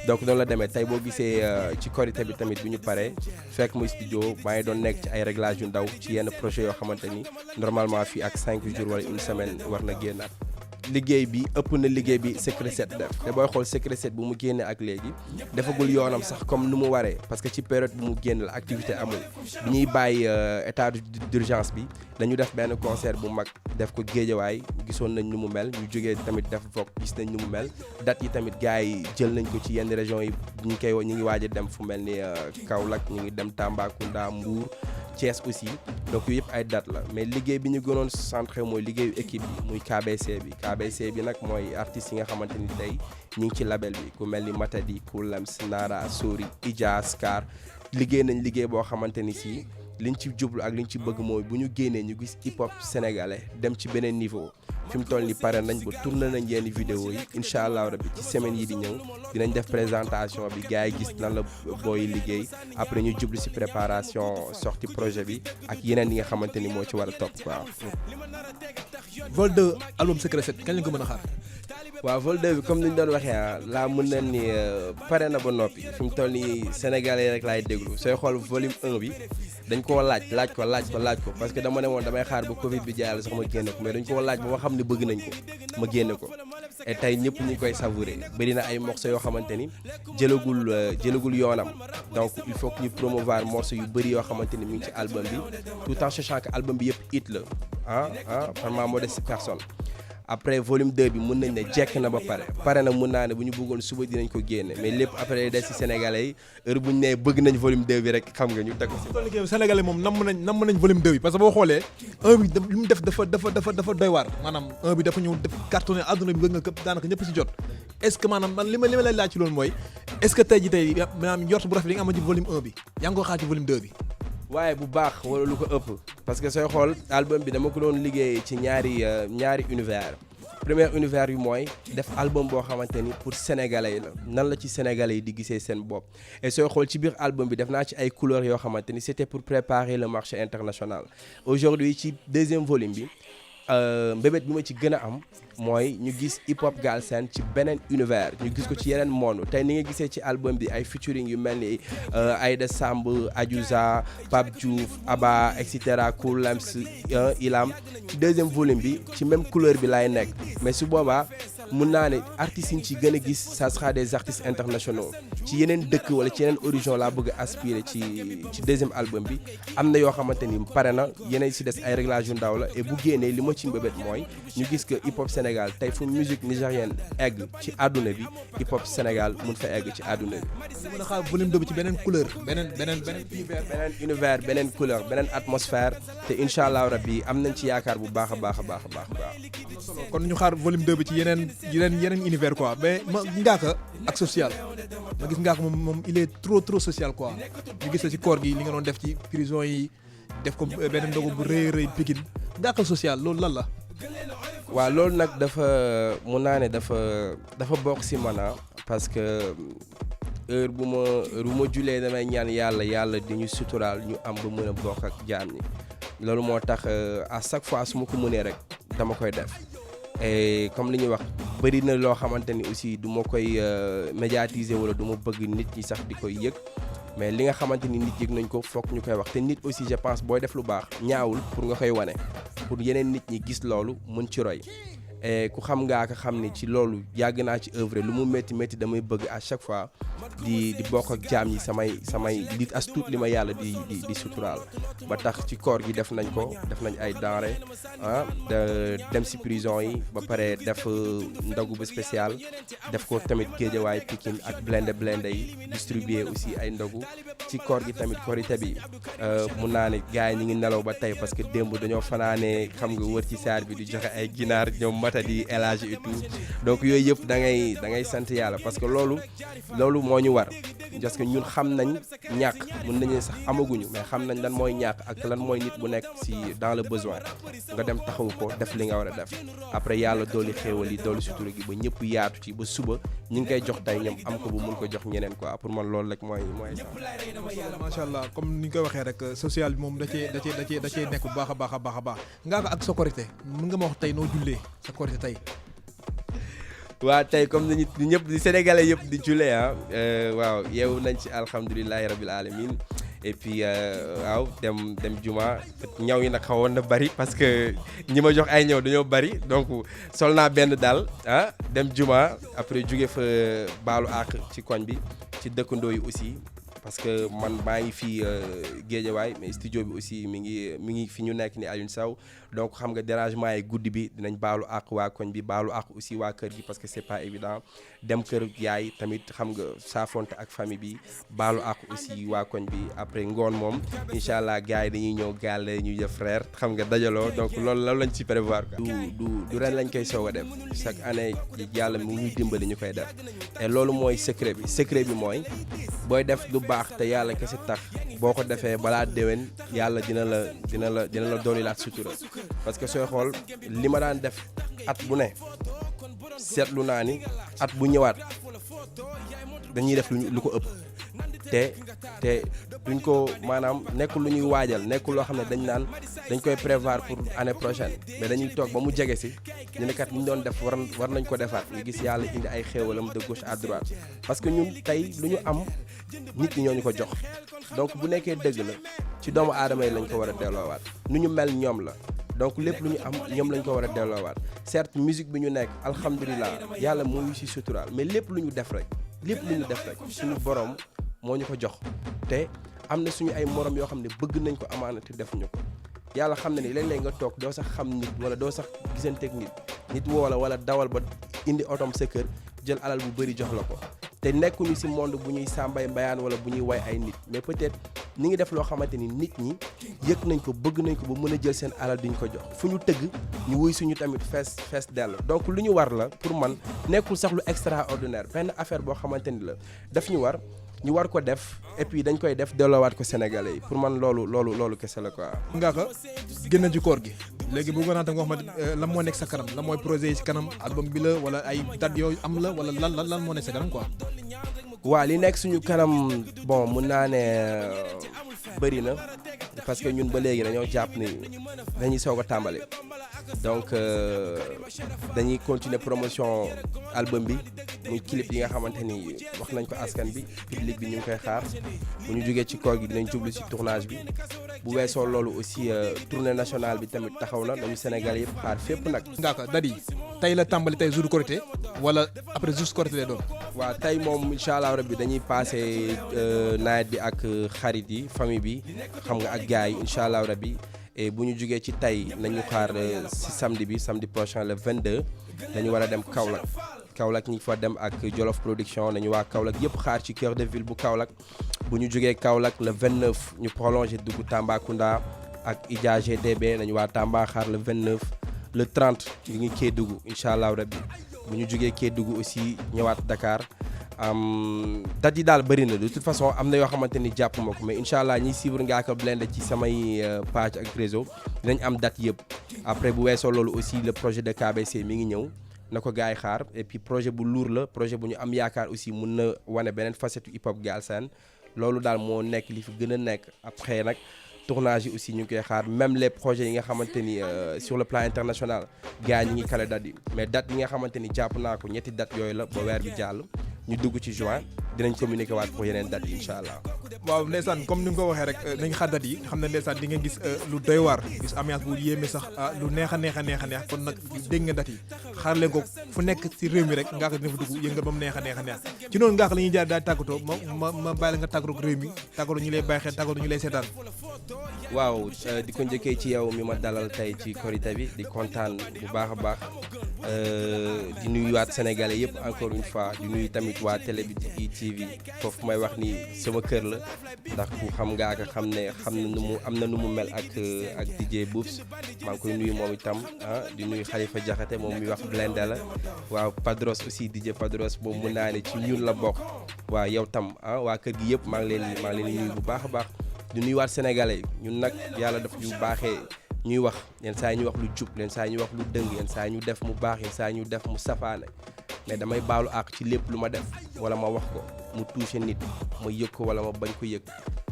donc noonu la demee tey boo gisee ci korité bi tamit bu ñu paree fekk muy studio maa ngi doon nekk ci ay réglage yu ndaw ci yenn projet yoo xamante ni normalement fii ak 5 jours wala une semaine war na génnaat liggéey bi ëpp na liggéey bi Secret 7 def te booy xool Secret 7 bu mu génne ak léegi defagul yoonam sax comme nu mu waree parce que ci période bu mu génn la activité amul bi ñuy bàyyi état d'urgence bi dañu def benn concert bu mag def ko Géejawaay gisoon nañ nu mu mel ñu jógee tamit def vogue gis nañ nu mu mel date yi tamit gars yi jël nañ ko ci yenn régions yi ñu ngi waaj a dem fu mel ni Kaolack ñu ngi dem Tambacounda Mbour Thiès aussi donc yooyu yëpp ay date la mais liggéey bi ñu gënoon centré mooy liggéeyu équipe bi muy KBC bi nag mooy artistes yi nga xamante ni tey ñu ngi ci label bi ku mel ni Matadi Koulams Nara Sori Idja Scar liggéey nañ liggéey boo xamante ni si liñ ci jublu ak liñ ci bëgg mooy bu ñu génnee ñu gis hip hop sénégalais dem ci beneen niveau fi mu toll ni pare nañ ba tourné nañ yenn vidéo yi incha allah rabbi ci semaine yi di ñëw dinañ def présentation bi gars yi gis nan la booy liggéey après ñu jublu si préparation sortie projet bi ak yeneen yi nga xamante ni moo ci war a topp waaw. Vol 2 album Secret 7 kañ lañ ko mën a xaar. waaw Vol 2 bi comme ni ñu doon waxee laa mën nañ ni pare na ba noppi fi mu toll nii sénégalais rek laay déglu sooy xool volume 1 bi dañ koo laaj ko parce que dama ne woon damay xaar ba Covid bi jaayal sax ma génne ko mais dañ koo laaj ba ma xam ne bëgg nañ ko ma génne ko et tey ñëpp ñu koy savourer bëri na ay morceaux yoo xamante ni jëlagul yoonam donc il faut que ñu promouvoir morceaux yu bëri yoo xamante ni mu ngi ci album bi tout en sachant que album bi yëpp hit la vraiment modeste personne. après volume 2 bi mun nañ ne jekk na ba pare na mun naa ne bu ñu bëggoon suba dinañ ko génne mais lépp après des ci sénégalais yi heure bu ñu nee bëgg nañ volume 2 bi rek xam nga ñu teg ko ci. sénégalais moom namm nañ volume 2 bi parce que boo xoolee 1 bi li mu def dafa doy waar maanaam 1 bi dafa ñëw def cartonné àdduna bi nga këpp daanaka ñëpp ci jot est-ce que maanaam man li ma lay laaj ci loolu mooy est-ce que tey maanaam njort bu rafet li nga am ci volume 1 bi yaa ngi ko xaar ci volume 2 bi. waaye bu baax wala lu ko ëpp parce que sooy xool album bi dama ko doon liggéey ci ñaari univers premier univers yu mooy def album boo xamante ni pour sénégalais yi la nan la ci sénégalais yi di gisee seen bopp et sooy xool ci biir album bi def naa ci ay couleurs yoo xamante ni c'était pour préparer le marché international aujourd'hui ci deuxième volume bi mbébét bi ma ci gën a am mooy ñu gis hip hop Galsen ci beneen univers ñu gis ko ci yeneen monde tey ni nga gisee ci album bi ay featuring yu mel ni Aïda Samb Adiouza Pape Diouf Abba et cetera Kool Lems Ilam ci deuxième volume bi ci même couleur bi laay nekk mais su boobaa mun naa ne artistes yi ñu ci gën a gis ça sera des artistes internationaux ci yeneen dëkk wala ci yeneen horizon laa bëgg a aspirer ci deuxième album bi am na yoo xamante ni pare na yeneen si des ay réglages yu ndaw la et bu génnee li ma ci mbébét mooy ñu gis que hip hop Sénégal tey fu musique nigérienne egg ci àdduna bi hip hop Sénégal mun fa egg ci àdduna bi. mën a xaar volume 2 bi ci beneen couleur beneen univers beneen couleur beneen atmosphère te incha allah rabbi am nañ ci yaakaar bu baax a baax. kon ñu xaar volume 2 bi ci yeneen univers quoi mais ma Ngaaka ak social ma gis Ngaaka moom il est trop social quoi ñu gis la ci koor gi li nga doon def ci prison yi def ko benn ndogu bu rëy Pikine Ngaaka social loolu lan la. waaw loolu nag mun naa ne dafa bokk si man parce que heure bu ma julee damay ñaan yàlla di ñu suturaal ñu am ba mën a bokk ak jaam ñi loolu moo tax à chaque fois su ma ko mënee rek dama koy def et comme li ñuy wax bëri na loo xamante ni aussi du ma koy médiatiser wala du ma bëgg nit ñi sax di koy yëg mais li nga xamante ni nit yëg nañ ko foog ñu koy wax te nit aussi je pense booy def lu baax ñaawul pour nga koy wane pour yeneen nit ñi gis loolu mën ci roy et ku xam Ngaaka xam ni ci loolu yàgg naa ci œuvre lu mu métti damay bëgg à chaque fois di bokk ak jaam ñi samay li as tuut li ma yàlla di suturaal ba tax ci koor gi def nañ ay denrées dem si prison yi ba pare def ndogu bu spécial def ko tamit Géejawaay Pikine ak blende yi distribuer aussi ay ndogu ci koor gi tamit korité bi mun naa ne gars yi ñu ngi nelaw ba tey parce que démb dañoo fanaane xam nga wër ci saar bi di joxe ay ginaar ñoom matadi élage et tout donc yooyu yëpp da ngay sant yàlla parce que loolu moo ñu war parce que ñun xam nañ ñàkk mën nañu sax amaguñu mais xam nañ lan mooy ñàkk ak lan mooy nit bu nekk ci dans le besoin nga dem taxawu ko def li nga war a def après yàlla dooli xéewal yi dooli sutura gi ba ñëpp yaatu ci ba suba ñu ngi koy jox tey ñoom am ko bu mun ko jox ñeneen quoi pour man loolu rek mooy macha allah comme ni ñu koy waxee rek social bi moom da cee nekk bu baax a baax Ngaaka ak sa korité mën nga ma wax tey noo jullee sa korité tey. waaw tey comme ni ñëpp di sénégalais yëpp di jullee waaw yeewu nañ ci alhamdulilahi rabil alamin et puis waaw dem juma ñaw yi nag xawoon na bari parce que ñi ma jox ay ñaw dañoo bari donc sol naa benn daal dem juma après jóge fa baalu àq ci koñ bi ci dëkkandoo yi aussi parce que man maa ngi fii Géejawaay mais studio bi aussi mi ngi fi ñu nekk ni Alioune Sow donc xam nga dérangement yi guddi bi dinañ baalu àq waa koñ bi baalu àq aussi waa kër gi parce que c'est pas évident dem kër yaay tamit xam nga saafonte ak famille bi baalu àq aussi waa koñ bi après ngoon moom incha allah gars yi dañuy ñëw gàlle ñu def frère xam nga dajaloo donc loolu lañ ci prévoir quoi. du ren lañ koy soog a def chaque année yàlla mu ñuy dimbali ñu koy def et loolu mooy secret bi mooy booy def lu baax te yàlla kese tax boo ko defee balaa déwén yàlla dina la dooli laat sutura parce que sooy xool li ma daan def at bu ne seetlu naa ni at bu ñëwaat dañuy def lu ko ëpp te duñ ko maanaam nekkul lu ñuy waajal nekkul loo xam ne dañ naan dañ koy prévoir pour année prochaine mais dañuy toog ba mu jege si ñu ne kat ñu doon def war nañ ko defaat ñu gis yàlla indi ay xéewalam de gauche à droite parce que ñun tey lu ñu am nit ñi ñoo ñu ko jox donc bu nekkee dëgg la ci doomu aadama yi lañ ko war a delloowaat nu ñu mel ñoom la donc lépp lu ñu am ñoom lañ ko war a delloowaat certes musique bi ñu nekk alhamdulilah yàlla moo ñu si suturaal mais lépp lu ñu def rek suñu borom moo ñu ko jox te am na suñu ay morom yoo xam ne bëgg nañ ko amaana te defuñu ko yàlla xam na ni léeg-léeg nga toog doo sax xam nit wala doo sax gisanteeg nit woo la wala dawal ba indi otom sa kër jël alal bu bëri jox la ko te nekkuñu si monde bu ñuy sàmbay mbayaan wala bu ñuy way ay nit mais peut-être ni ngi def loo xamante ni nit ñi yëg nañ ko bëgg nañ ko ba mën a jël seen alal duñ ko jox fu ñu tëgg ñu wuy suñu tamit fees dell donc lu ñu war la pour man nekkul sax lu extraordinaire benn affaire boo xamante ni la daf ñu war ko def et puis dañ koy def delloowaat ko Sénégalais yi pour man loolu kese la quoi. Ngaaka génn ci koor gi léegi bëggoon naa tam nga wax ma lan moo nekk sa kanam lan mooy projet yi si kanam album bi la wala ay date yooyu am la wala lan moo nekk sa kanam quoi. waa li nekk suñu kanam bon mun naa ne bëri na parce que ñun ba léegi dañoo jàpp ni dañuy soog a tàmbali donc dañuy continuer promotion album bi muy clip yi nga xamante ni wax nañ ko askan bi public bi ñu ngi koy xaar bu ñu jógee ci koor gi dinañ jublu ci tournage bi bu weesoo loolu aussi tournée nationale bi tamit taxaw na dañu Sénégal yëpp xaar fépp nag. Ngaaka dadi tey la tàmbali tey jour Korité wala après jour Korité lay doon. waaw tey moom incha allah rabbi dañuy passé nawet bi ak xarit yi famille bi xam nga ak gars yi incha allah rabbi et bu ñu jugee ci tey nañu xaar si samedi prochain le 22 dañu war a dem Kaolack ñi fa dem ak Jolof production nañu waa Kaolack yëpp xaar ci cœur de ville bu Kaolack bu ñu jugee Kaolack le 29 ñu prolongé dugg Tambacounda ak Idja GTB nañu waa Tamba xaar le 29 le 30 ñu ngi Kédougou incha allah rabbi bu ñu jugee Kédougou aussi ñëwaat Dakar date yi daal bëri na de toute façon am na yoo xamante ni jàpp ma ko mais incha allah ñiy suivre Ngaaka Blindé ci samay page ak réseau dinañ am date yëpp après bu weesoo loolu aussi le projet de KBC mi ngi ñëw na ko gars yi xaar et puis projet bu lourd la projet bu ñu am yaakaar aussi mun na wane beneen facette hip hop Galsen loolu daal moo nekk li fi gën a nekk après nag tournage yi aussi ñu ngi koy xaar même les projets yi nga xamante ni sur le plan international gars yi ñu ngi kale date yi mais date yi nga xamante ni jàpp naa ko ñetti date yooyu la ba weer bi jàll ñu dugg ci juin dinañ communiquer waat pour yeneen date yi incha allah. waaw ndeysaan comme ni nga ko waxee rek nañ xaar date yi xam ne ndeysaan di nga gis lu doy waar gis ambiance bu yéeme sax lu neex a neex kon nag dégg nga date yi xaar leen ko fu nekk ci réew mi rek Ngaaka dina fa dugg yëngal ba mu neex a neex ci noonu Ngaaka la ñuy jaar daal tàggatoo ma bàyyi la nga tàggatoo réew mi tàggatoo ñu lay bàyyi xel tàggatoo ñu lay seetaan. waaw di ko njëkkee ci yow mi ma dalal tey ci Korité bi di kontaan bu baax a baax di nuyuwaat sénégalais yëpp encore une fois di nuyu tamit waa télé bi di ITV foofu may wax ni sama kër la ndax ku xam Ngaaka xam na nu mu mel ak DJ Boubs maa ngi koy nuyu moom itam di nuyu Khalifa Diakhaté moom mi wax Blindé la waaw Padros aussi DJ Padros moom mun naa ne ci ñun la bokk waaw yow tam waa kër gi yëpp maa ngi leen nuyu bu baax a baax di nuyuwaat sénégalais ñun nag yàlla daf ñu baaxee ñuy wax yenn saa yi ñu wax lu jub yenn saa yi ñu wax lu dëng yenn saa yi ñu def mu baax yenn saa yi ñu def mu safaane mais damay baalu àq ci lépp lu ma def wala ma wax ko mu touché nit ma yëg ko wala ma bañ ko yëg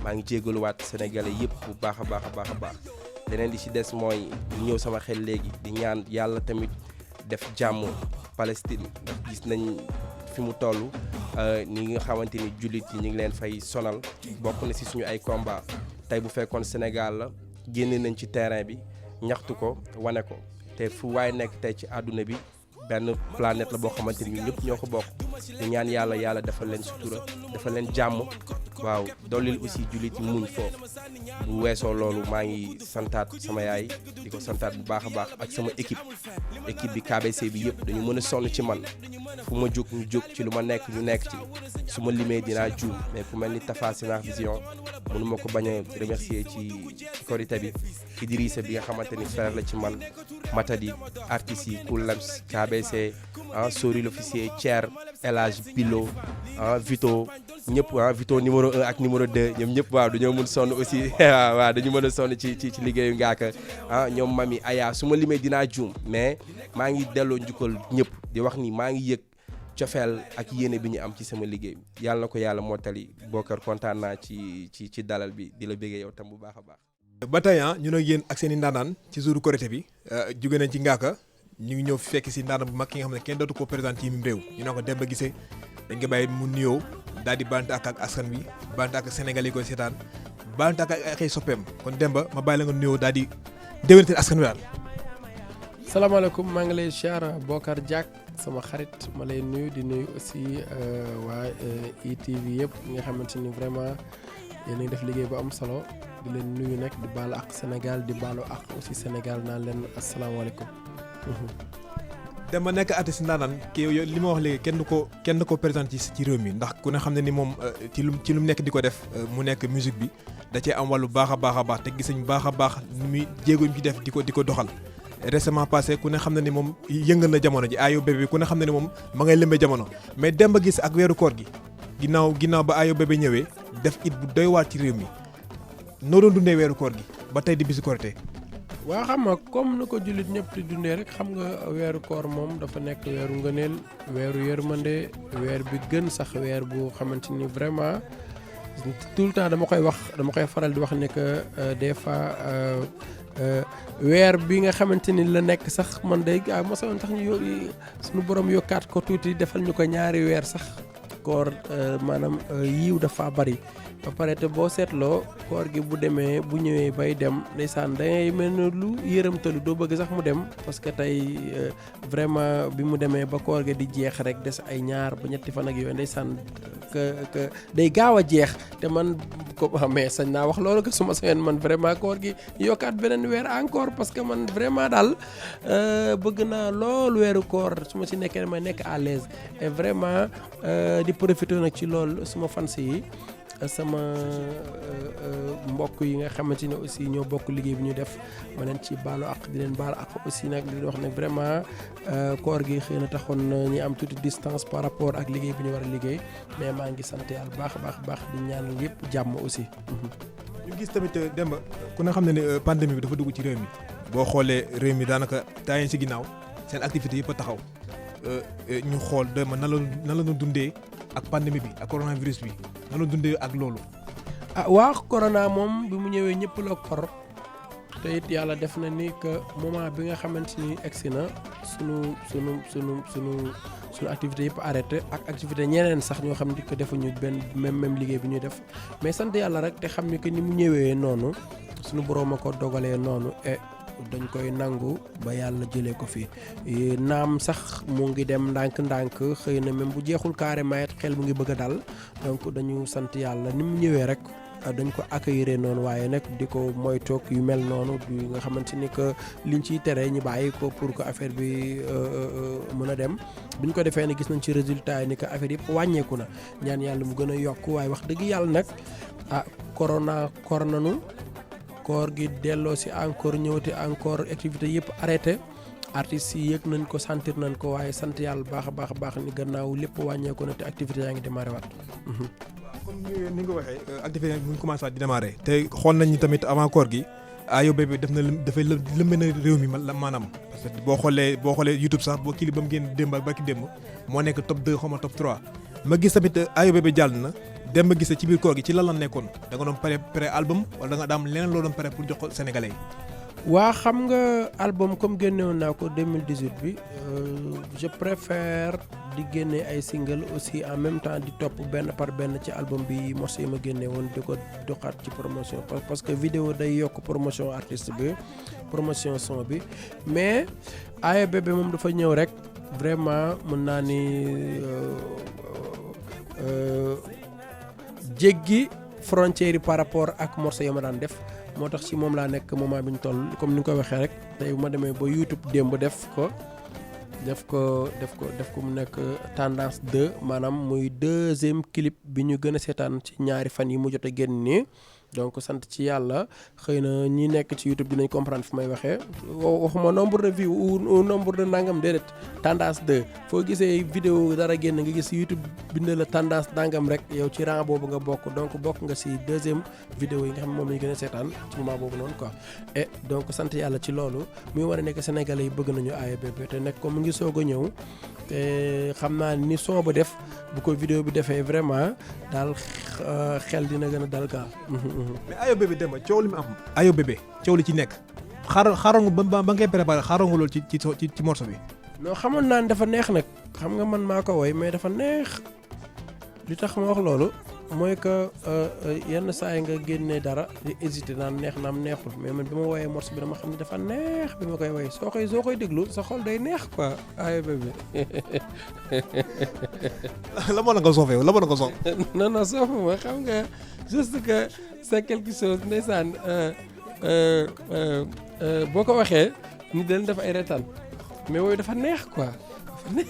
maa ngi jégaluwaat sénégalais yëpp bu baax a baax leneen li ci des mooy lu ñëw sama xel léegi di ñaan yàlla tamit def jàmm Palestine ndax gis nañ fi mu toll ni nga xamante ni jullit yi ñu ngi leen fay sonal bokk na ci suñu ay combat tey bu fekkoon Sénégal la génne nañ ci terrain bi ñaxtu ko wane ko te fu waay nekk tey ci àdduna bi benn planète la boo xamante ni ñun ñëpp ñoo ko bokk di ñaan yàlla defal leen sutura defal leen jàmm waaw dollil aussi jullit yi muñ foofu bu weesoo loolu maa ngi santaat sama yaay di ko santaat bu baax a baax ak sama équipe bi KBC bi yëpp dañu mën a sonn ci man fu ma jóg ñu jóg ci lu ma nekk ñu nekk ci su ma limee dinaa juum mais ku mel ni Tafa Sinar Vision mënu ma ko bañ a remercier ci Korité bi Idrissa bi nga xamante ni frère la ci man Matadi artistes yi Koul Lems KBC Sori l'officier Thier El Hadj Pilo Vito ñëpp Vito numéro 1 ak numéro 2 ñoom ñëpp waaw dañoo mën sonn aussi waaw dañu mën a sonn ci liggéeyu Ngaaka ñoom Mami Aya su ma limee dinaa juum mais maa ngi delloo njukkal ñëpp di wax ni maa ngi yëg cofeel ak yéene bi ñu am ci sama liggéey yàlla na ko yàlla mottali Bokar kontaan naa ci dalal bi di la bëggee yow tam bu baax a baax. ba tey ñu nag yéen ak seen i ndaanaan ci jouru Korité bi jóge nañ ci Ngaaka ñu ngi ñëw fekk si ndaanaan bu mag ki nga xam ne kenn dootu ko présenté ci réew ñu ne ko Demba Guissé dañ ko bàyyi mu nuyoo daal di bant ak askan wi bant ak Sénégal yi koy seetaan bant ak ay soppeem kon Demba ma bàyyi la nga nuyoo daal di déwénte askan wi daal. salaamaaleykum maa ngi lay ziar Bokar Diak sama xarit ma lay nuyu di nuyu aussi waa ITV yëpp ñi nga xamante ni vraiment yéen a ngi def liggéey bu am solo di leen nuyu nag di baalu ak Sénégal di baalu ak aussi Sénégal naan leen asalaamaaleykum. Demba nekk artiste ndaanaan kii li ma wax léegi kenn du ko présenté ci réew mi ndax ku ne xam ne ni moom ci lu mu nekk di ko def mu nekk musique bi da cee am wàllu baax a baax te gis nañ baax a baax nu muy jéego ñu ci def di ko doxal. récemment passé ku ne xam na ni moom yëngal na jamono ji Ayo Bébé ku ne xam na ni moom ma ngay lëmbee jamono mais Demba Guissé ak weeru koor gi ginnaaw ba Ayo Bébé ñëwee def it bu doy waar ci réew mi noo doon dundee weeru koor gi ba tey di bisu Korité. waaw xam nga comme ni ko jullit ñëpp di dundee rek xam nga weeru koor moom dafa nekk weeru ngëneel weeru yërmande weer bi gën sax weer bu xamante ni vraiment tout le temps dama koy faral di wax ne que des fois. weer bi nga xamante ni la nekk sax man day mosoon tax ñu suñu borom yokkaat ko tuuti defal ñu ko ñaari weer sax koor maanaam yiw dafa bari ba pare te boo seetloo koor gi bu ñëwee bay dem ndeysaan dangay mel ne lu yërëmtalu doo bëgg sax mu dem parce que tey vraiment bi mu demee ba koor gi di jeex rek des ay ñaar ba ñetti fan ak yooyu ndeysaan que day gaaw a jeex te man ko mais sañ naa wax loolu que su ma sañoon man vraiment koor gi yokkaat beneen weer encore parce que man vraiment daal bëgg naa loolu weeru koor su ma si nekkee may nekk à l'aise et vraiment di profiter nag ci loolu suma fans yi sama mbokk yi nga xamante ne aussi ñoo bokk liggéey bi ñu def ma leen ci baalu ak di leen baalu ak aussi nag di leen wax nag vraiment koor gi xëy na taxoon ñu am tuuti distance par rapport ak liggéey bi ñu war a liggéey mais maa ngi sant yàlla baax di ñaanal yëpp jàmm aussi. ñu gis tamit Demba ku ne xam ne ne pandémie bi dafa dugg ci réew mi boo xoolee réew mi daanaka taayeen si ginnaaw seen activité yëpp a taxaw ñu xool Demba nan la doon dundee ak pandémie bi ak coronavirus bi nan la dundee ak loolu. waa corona moom bi mu ñëwee ñëpp la kor te it yàlla def na ni que moment bi nga xamante ni egsi na sunu activité yëpp arrêté ak activité ñeneen sax ñoo xam ne que defuñu benn même liggéey bi ñuy def mais sant yàlla rek te xam ni que ni mu ñëwee noonu sunu borom a ko dogalee noonu et dañ koy nangu ba yàlla jëlee ko fi naam sax mu ngi dem ndànk-ndànk xëy na même bu jeexul carrément it xel mu ngi bëgg a dal donc dañu sant yàlla ni mu ñëwee rek dañ ko accueillir noonu waaye nag di ko moytoog yu mel noonu du nga xamante ni que liñ ciy tere ñu bàyyi ko pour que affaire bi mën a dem bi ñu ko defee ne gis nañ ci résultat yi ni que affaire yëpp wàññeeku na ñaan yàlla mu gën a yokk waaye wax dëgg yàlla nag corona nanu koor gi delloo si encore ñëwati encore activité yëpp arrêté artistes yi yëg nañ ko sentir nañ ko waaye sant yàlla baax a baax ni gannaaw lépp wàññeeku na te activité yaa ngi démarré waat. comme ni nga ko waxee activité mu ngi commencé waat di démarré te xool nañ ni tamit avant koor gi Ayo Bébé dafay lëmbe na réew mi maanaam parce que boo xoolee YouTube sax boo kii ba mu génn démb ak barki démb moo nekk top 2 xaw ma top 3 ma gis tamit Ayo Bébé jàll na. Demba Guissé ci biir koor gi ci lan la nekkoon da nga doon pare album wala da nga daam leneen loo doon pare pour jox ko sénégalais yi. waa xam nga album comme génnewoon naa ko 2018 bi je préfère di génne ay single aussi en même temps di topp benn par benn ci album bi morceau yi ma génne woon di ko doxaat ci promotion parce que vidéo day yokk promotion artiste bi promotion son bi mais Ayo Bébé moom dafa ñëw rek vraiment mën naa ni jéggi frontière yi par rapport ak morceau yi ma daan def moo tax ci moom laa nekk moment bi ñu toll comme ni nga ko waxee rek tey bu ma demee ba YouTube démb def ko mu nekk tendance 2 maanaam muy deuxième clip bi ñu gën a seetaan ci ñaari fan yi mu jot a génn nii donc sant ci yàlla xëy na ñi nekk ci YouTube dinañ comprendre fi may waxee waxuma nombre de vues ou nombre de nangam déedéet tendance 2 foo gisee vidéo dara génn nga gis YouTube bind la tendance nangam rek yow ci rang boobu nga bokk donc bokk nga si deuxième vidéo yi nga xam ne moom la ñu gën a seetaan ci moment boobu noonu quoi et donc sant yàlla ci loolu muy war a nekk Sénégalais yi bëgg nañu AEBB te nekk comme mu ngi soog a ñëw te xam naa ni son ba def bu ko vidéo bi defee vraiment daal xel dina gën a dal kaa. mais AEBB dem coow li mu am. AEBB coow li ci nekk xaaral nga ba ngay préparé xaaral nga loolu ci morceau bi. non xamoon naa ne dafa neex nag xam nga man maa ko woy mais dafa neex li tax ma wax loolu mooy que yenn saa yi nga génnee dara di hésité naan neex naam neexul mais man bi ma woyee morceau bi dama xam ne dafa neex bi ma koy woy soo koy déglu sa xol day neex quoi AEBB. la moo na nga soof yow la moo na nga soof. non soofu ma xam nga juste que c'est quelque chose ndeysaan boo ko waxee nit dañ def ay retaan mais wooyu dafa neex quoi dafa neex.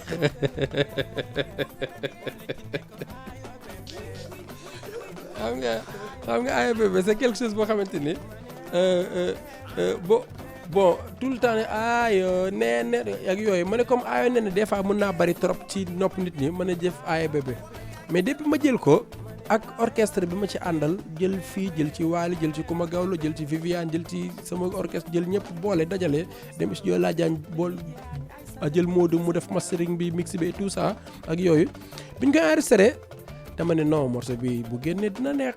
xam nga AEBB c'est quelque chose boo xamante ni bon tout le temps ne aayo nee ak yooyu ma ne comme aayo nee des fois mën naa bari trop ci nopp nit ñi mën a jëf AEBB mais depuis ma jël ko ak orchestre bi ma ci àndal jël fii jël ci Waly jël ci Coumba Gawlo jël ci Viviane jël ci sama orchestre jël ñëpp boole dajale dem studio Ladiane bool jël Modou mu def mastering bi mix bi et tout ça ak yooyu biñ koy enregistré dama ne non morceau bi bu génnee dina neex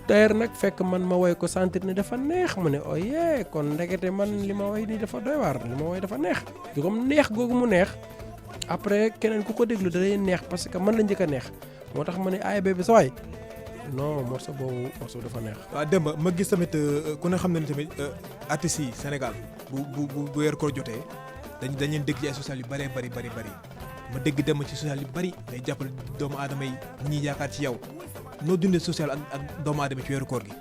d'ailleurs nag fekk man ma woy ko sentir ne dafa neex mu ne oyee kon ndekete man li ma woy nii dafa doy waar li ma woy dafa neex comme neex googu mu neex après keneen ku ko déglu da lay neex parce que man la njëkk a neex moo tax ma ne AEBB sa waay non morceau boobu morceau dafa neex. waaw Demba ma gis tamit ku ne xam na ni tamit artistes yi Sénégal bu weer ko jotee dañ leen dégg ci ay social yu bëree bëri ma dégg dem ci social yu bëri day jàppale doomu aadama yi ñi yaakaar ci yow noo dundee social ak doomu aadama ci weeru koor gi.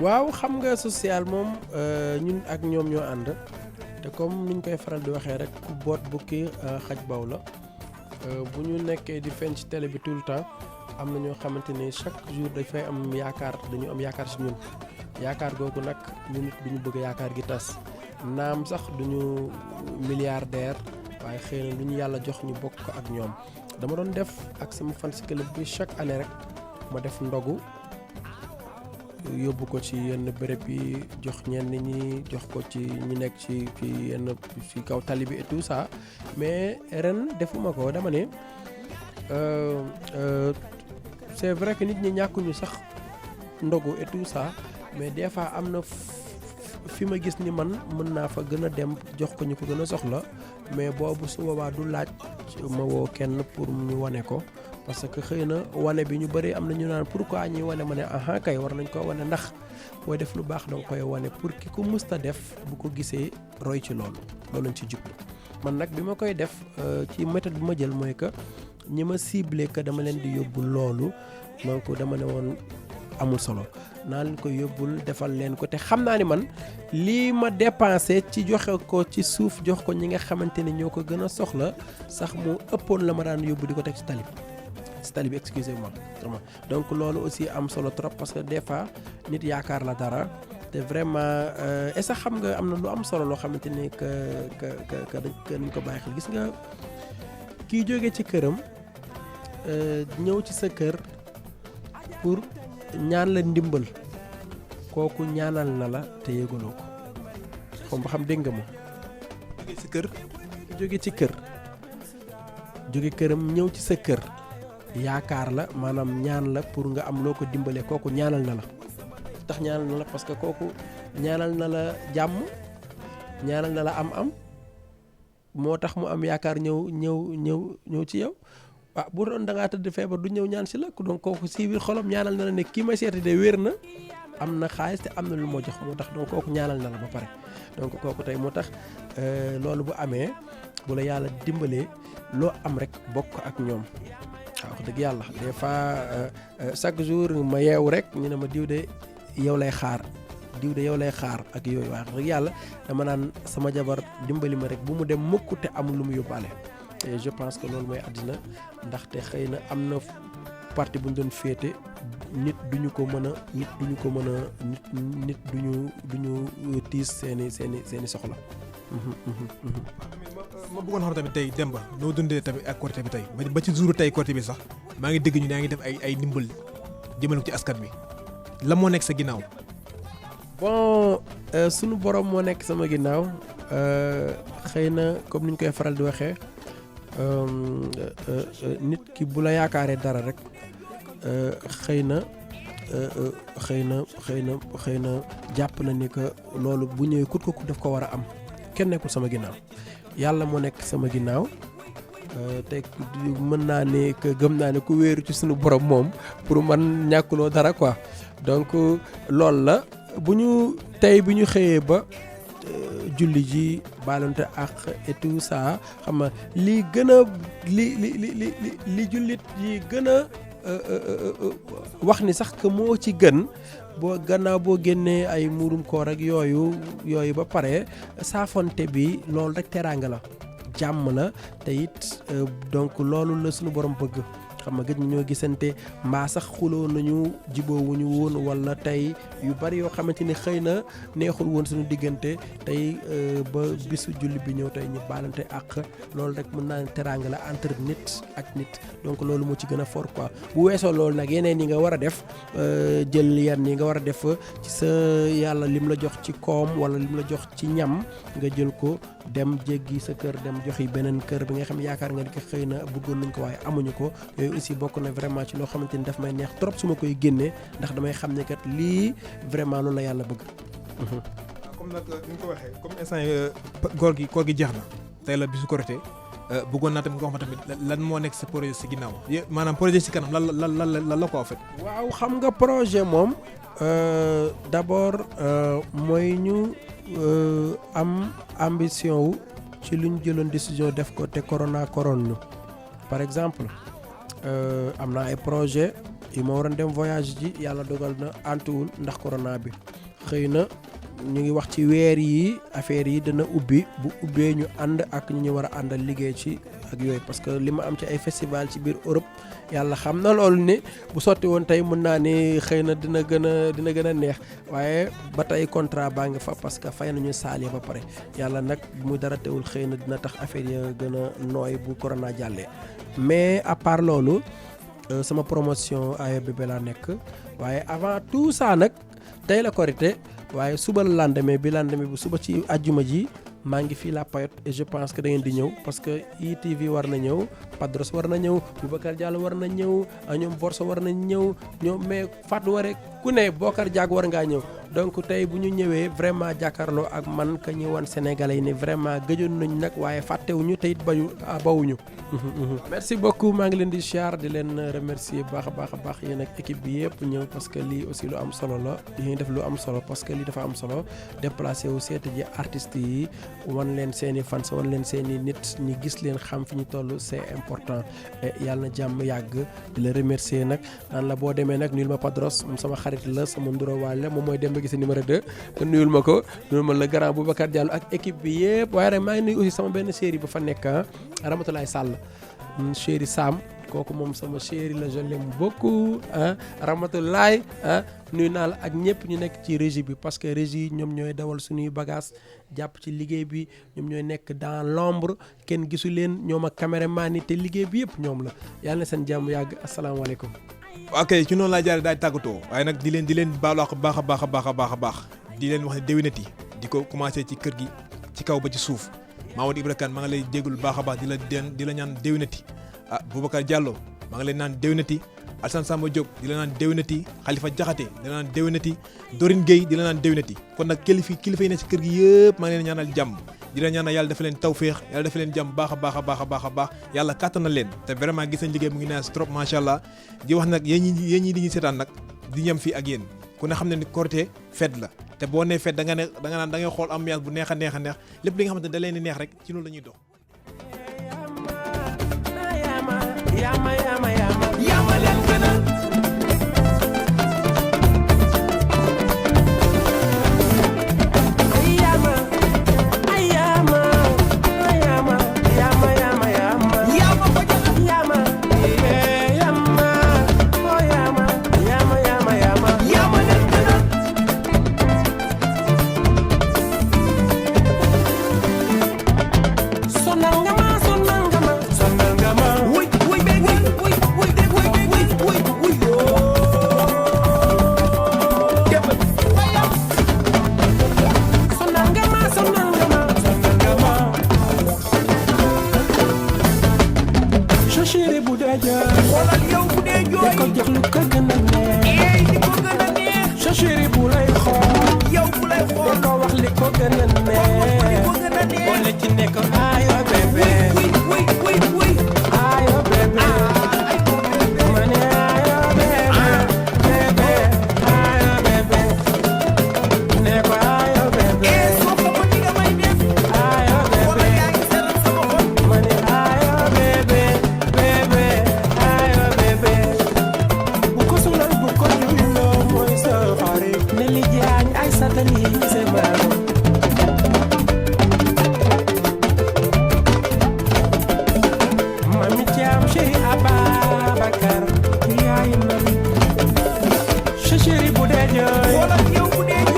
waaw xam nga social moom ñun ak ñoom ñoo ànd te comme niñ koy faral di waxee rek ku boot bukki xaj baw la bu ñu nekkee di feeñ ci télé bi tout le temps am na ñoo xamante ni chaque jour dafay am yaakaar dañu am yaakaar ci ñun yaakaar googu nag ñun nit duñu bëgg yaakaar gi tas naam sax duñu milliardaire waaye xëy na lu ñu yàlla jox ñu bokk ko ak ñoom dama doon def ak sama fans club bi chaque année rek ma def ndogu yóbbu ko ci yenn béréb yi jox ñenn ñi jox ko ci ñi nekk ci yenn ci kaw tali bi et tout ça mais ren defuma ko dama ne c'est vrai que nit ñi ñàkkuñu sax ndogu et tout ça mais des fois am na fi ma gis ni man mën naa fa gën a dem jox ko ñu ko gën a soxla mais boobu su boobaa du laaj ma woo kenn pour ñu wane ko parce que xëy na wane bi ñu bëri am na ñu naan pourquoi ñuy wane ma ne aha kay war nañ ko wane ndax booy def lu baax danga koy wane pour ki ko musta def bu ko gisee roy ci loolu lañ ci jublu man nag bi ma koy def ci méthode bi ma jël mooy que ñi ma ciblé que dama leen di yóbbu loolu donc dama ne woon amul solo naa leen ko yóbbul defal leen ko te xam naa ni man lii ma dépensé ci joxe ko ci suuf jox ko ñi nga xamante ne ñoo ko gën a soxla sax mu ëppoon la ma daan yóbbu di ko teg ci tali bi excusez-moi vraiment donc loolu aussi am solo trop parce que des fois nit yaakaar la dara te vraiment et sax xam nga am na lu am solo loo xamante ni que dañ ko bàyyi xel gis nga kii jógee ci këram ñëw ci sa kër pour ñaan la ndimbal kooku ñaanal na la te yëgaloo ko xam ba xam dégg nga ma jóge ci kër jóge këram ñëw ci sa kër yaakaar la maanaam ñaan la pour nga am loo ko dimbalee kooku ñaanal na la tax ñaanal na la parce que kooku ñaanal na la jàmm ñaanal na la am moo tax mu am yaakaar ñëw ci yow waaw bu doon da ngaa tëdd feebar du ñëw ñaan si la donc kooku si biir xolam ñaanal na la ne kii may seeti de wér na am na xaalis te am na lu moo jox moo tax donc kooku ñaanal na la ba pare donc kooku tey moo tax loolu bu amee bu la yàlla dimbalee loo am rek bokk ak ñoom waaw wax dëgg yàlla des fois chaque jour ma yeewu rek ñu ne ma diw de yow lay xaar ak yooyu wax dëgg yàlla dama naan sama jabar dimbali ma rek bu mu dem mukk te amul lu mu yóbbaale et je pense que loolu mooy àddina ndaxte xëy na am na parti bu ñu doon féete nit duñu ko mën a nit duñu tiis seeni soxla. ma bëggoon xam tamit tey Demba noo dundee tamit ak Korité bi tey ba ci jour tey Korité bi sax maa ngi dégg ñu yaa ngi def ay ndimbal jëmale ko ci askan bi la moo nekk sa ginnaaw. bon sunu borom moo nekk sama ginnaaw xëy na comme ni ñu koy faral di waxee nit ki bu la yaakaaree dara rek xëy na jàpp na ni que loolu bu ñëwee kut ko daf ko war a am kenn nekkul sama ginnaaw yàlla moo nekk sama ginnaaw te mën naa ne que gëm naa ne ku wéeru ci sunu borom moom pour man ñàkkuloo dara quoi donc loolu la bu ñu xëyee ba julli ji baalonte ak et tout ça xam nga li gën a li jullit yi gën a wax ni sax que moo ci gën boo gannaaw boo génnee ay muurum koor ak yooyu ba pare saafonte bi loolu rek teraanga la jàmm la te it donc loolu la suñu borom bëgg xam nga gëj ñoo gisante mbaa sax xuloo nañu jiboowuñu woon wala tey yu bari yoo xamante ni xëy na neexul woon suñu diggante tey ba bisu julli bi ñëw tey ñu baalante ak loolu rek mën naa ne teraanga la entre nit ak nit donc loolu moo ci gën a fort quoi bu weesoo loolu nag yeneen yi nga war a def jël yenn yi nga war a def ci sa yàlla lim la jox ci koom wala lim la jox ci ñam nga jël ko dem jéggi sa kër dem joxi beneen kër bi nga xam yaakaar nga ni ko xëy na bëggoon nañ ko waaye amuñu ko yooyu aussi bokk na vraiment ci loo xamante ni daf may neex trop su ma koy génnee ndax damay xam ne kat lii vraiment loolu la yàlla bëgg. comme nag ni nga ko waxee comme instant koor gi jeex na tey la bisu Korité bëggoon naa tamit nga wax ma tamit lan moo nekk sa projet si ginnaaw maanaam projet si kanam lan la ko en fait. waaw xam nga projet moom d'abord mooy ñu am ambition wu ci lu ñu jëloon décision def ko te corona ñu par exemple am na ay projet yu ma waroon dem voyage ji yàlla dogal na antuwul ndax corona bi xëy na ñu ngi wax ci weer yi affaire yi dana ubbi bu ubbee ñu ànd ak ñu war a àndal liggéey ci ak yooyu parce que li ma am ci ay festival ci biir Europe yàlla xam na loolu ne bu sotti woon tey mën naa ne xëy na dina gën a neex waaye ba tey contrat baa ngi fa parce que fay nañu saal ba pare yàlla nag mu dara teewul xëy na dina tax affaire ya gën a nooy bu corona jàllee mais à part loolu sama promotion AEBB laa nekk waaye avant tout ça nag tey la Korité waaye suba la lendemain bu suba ci àjjuma ji maa ngi fii La Payotte et je pense que da ngeen di ñëw parce que ITV war na ñëw Padros war na ñëw Boubacar Diallo war na ñëw ñoom Borso war na ñëw ñoom mais Fatou Waré ku ne Bokar Diag war ngaa ñëw donc tey bu ñu ñëwee vraiment jàkkaarloo ak man ka ñu wan Sénégalais yi ne vraiment gëjoon nañ nag waaye fàttewuñu te it bawuñu. merci beaucoup maa ngi leen di siyaar di leen remercier baax a baax yéen ak équipe bi yëpp ñëw parce que lii aussi lu am solo la yéen def lu am solo parce que lii dafa am solo déplacé wu seeti ji artistes yi wan leen seen i fans wan leen seen i nit ñi gis leen xam fi ñu toll c'est important yàlla na jàmm yàgg di la remercier nag naan la boo demee nag nuyul ma Padros moom sama xarit la sama ndurawaale la moom mooy dem ba gis numéro 2 te nuyul ma ko nuyul ma le grand Boubacar Diallo ak équipe bi yëpp waaye rek maa ngi nuyu aussi sama benn chéri ba fa nekk Ramatoulaye Sall chéri Sam kooku moom sama chéri la je l'aime beaucoup Ramatoulaye nuyu naa la ak ñëpp ñu nekk ci régie bi parce que régie ñoom ñooy dawal suñuy bagage jàpp ci liggéey bi ñoom ñooy nekk dans l'ombre kenn gisu leen ñoom ak caméraman yi te liggéey bi yëpp ñoom la yàlla na seen jàmm yàgg asalaamaaleykum. ok ci noonu laa jaaree daal di tàggatoo waaye nag di leen baalu ak baax a baax di leen wax ne déwénati di ko commencé ci kër gi ci kaw ba ci suuf Mamadou Ibra Kane maa ngi lay jégalu baax a baax di la ñaan déwénati Boubacar Diallo maa ngi lay naan déwénati Alassane Samba Diop di la naan déwénati Khalifa Diakhaté di la naan déwénati Dorine Gueye di la naan déwénati kon nag kilifa yi ne ci kër gi yëpp maa ngi leen ñaanal jàmm di la ñaanal yàlla dafa leen tawféex yàlla dafa leen jàmm baax a baax yàlla kàttanal leen te vraiment gis nañ liggéey mu ngi neex trop macha allah di wax nag yéen ñi di ñu seetaan nag di ñam fii ak yéen ku ne xam ne ni Korité fête la te boo nee fête da nga naan da ngay xool ambiance bu neex a neex lépp li nga xamante ne da leen di neex rek ci loolu la ñuy dox. ne ko ayo bébé ayo bébé ma ne ayo bébé ayo bébé ne ko ayo bébé ayo bébé ma ne ayo bébé ayo bébé bu ko sulal bu ko julloo mooy sa xarit ne li jaañ ay satani c'est malo Mami Thiam chéri Ababacar yaay mami sa chéri bu dee jooy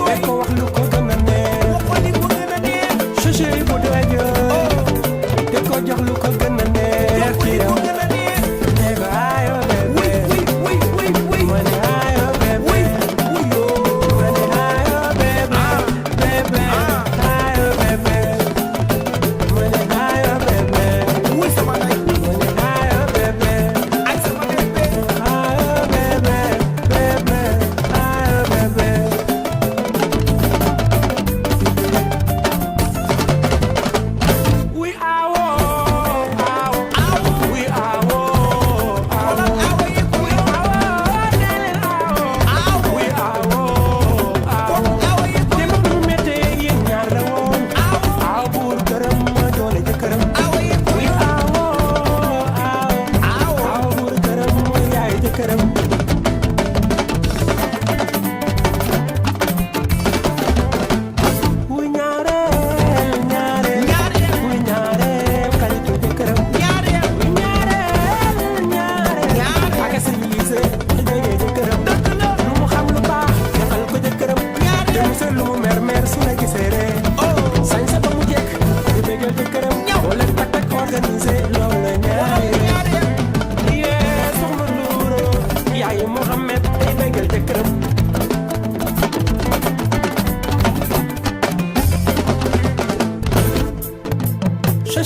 def ko wax lu ko gën a neex sa chéri bu dee jooy def ko jox lu ko gën a neex ci yow ne ko ayo bébé ma ne ayo bébé ma ne ayo bébé bébé ayo bébé ma ne ayo bébé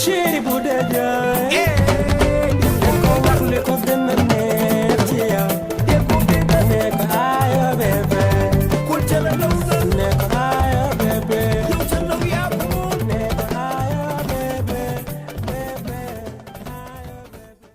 Chéri bu dee jooy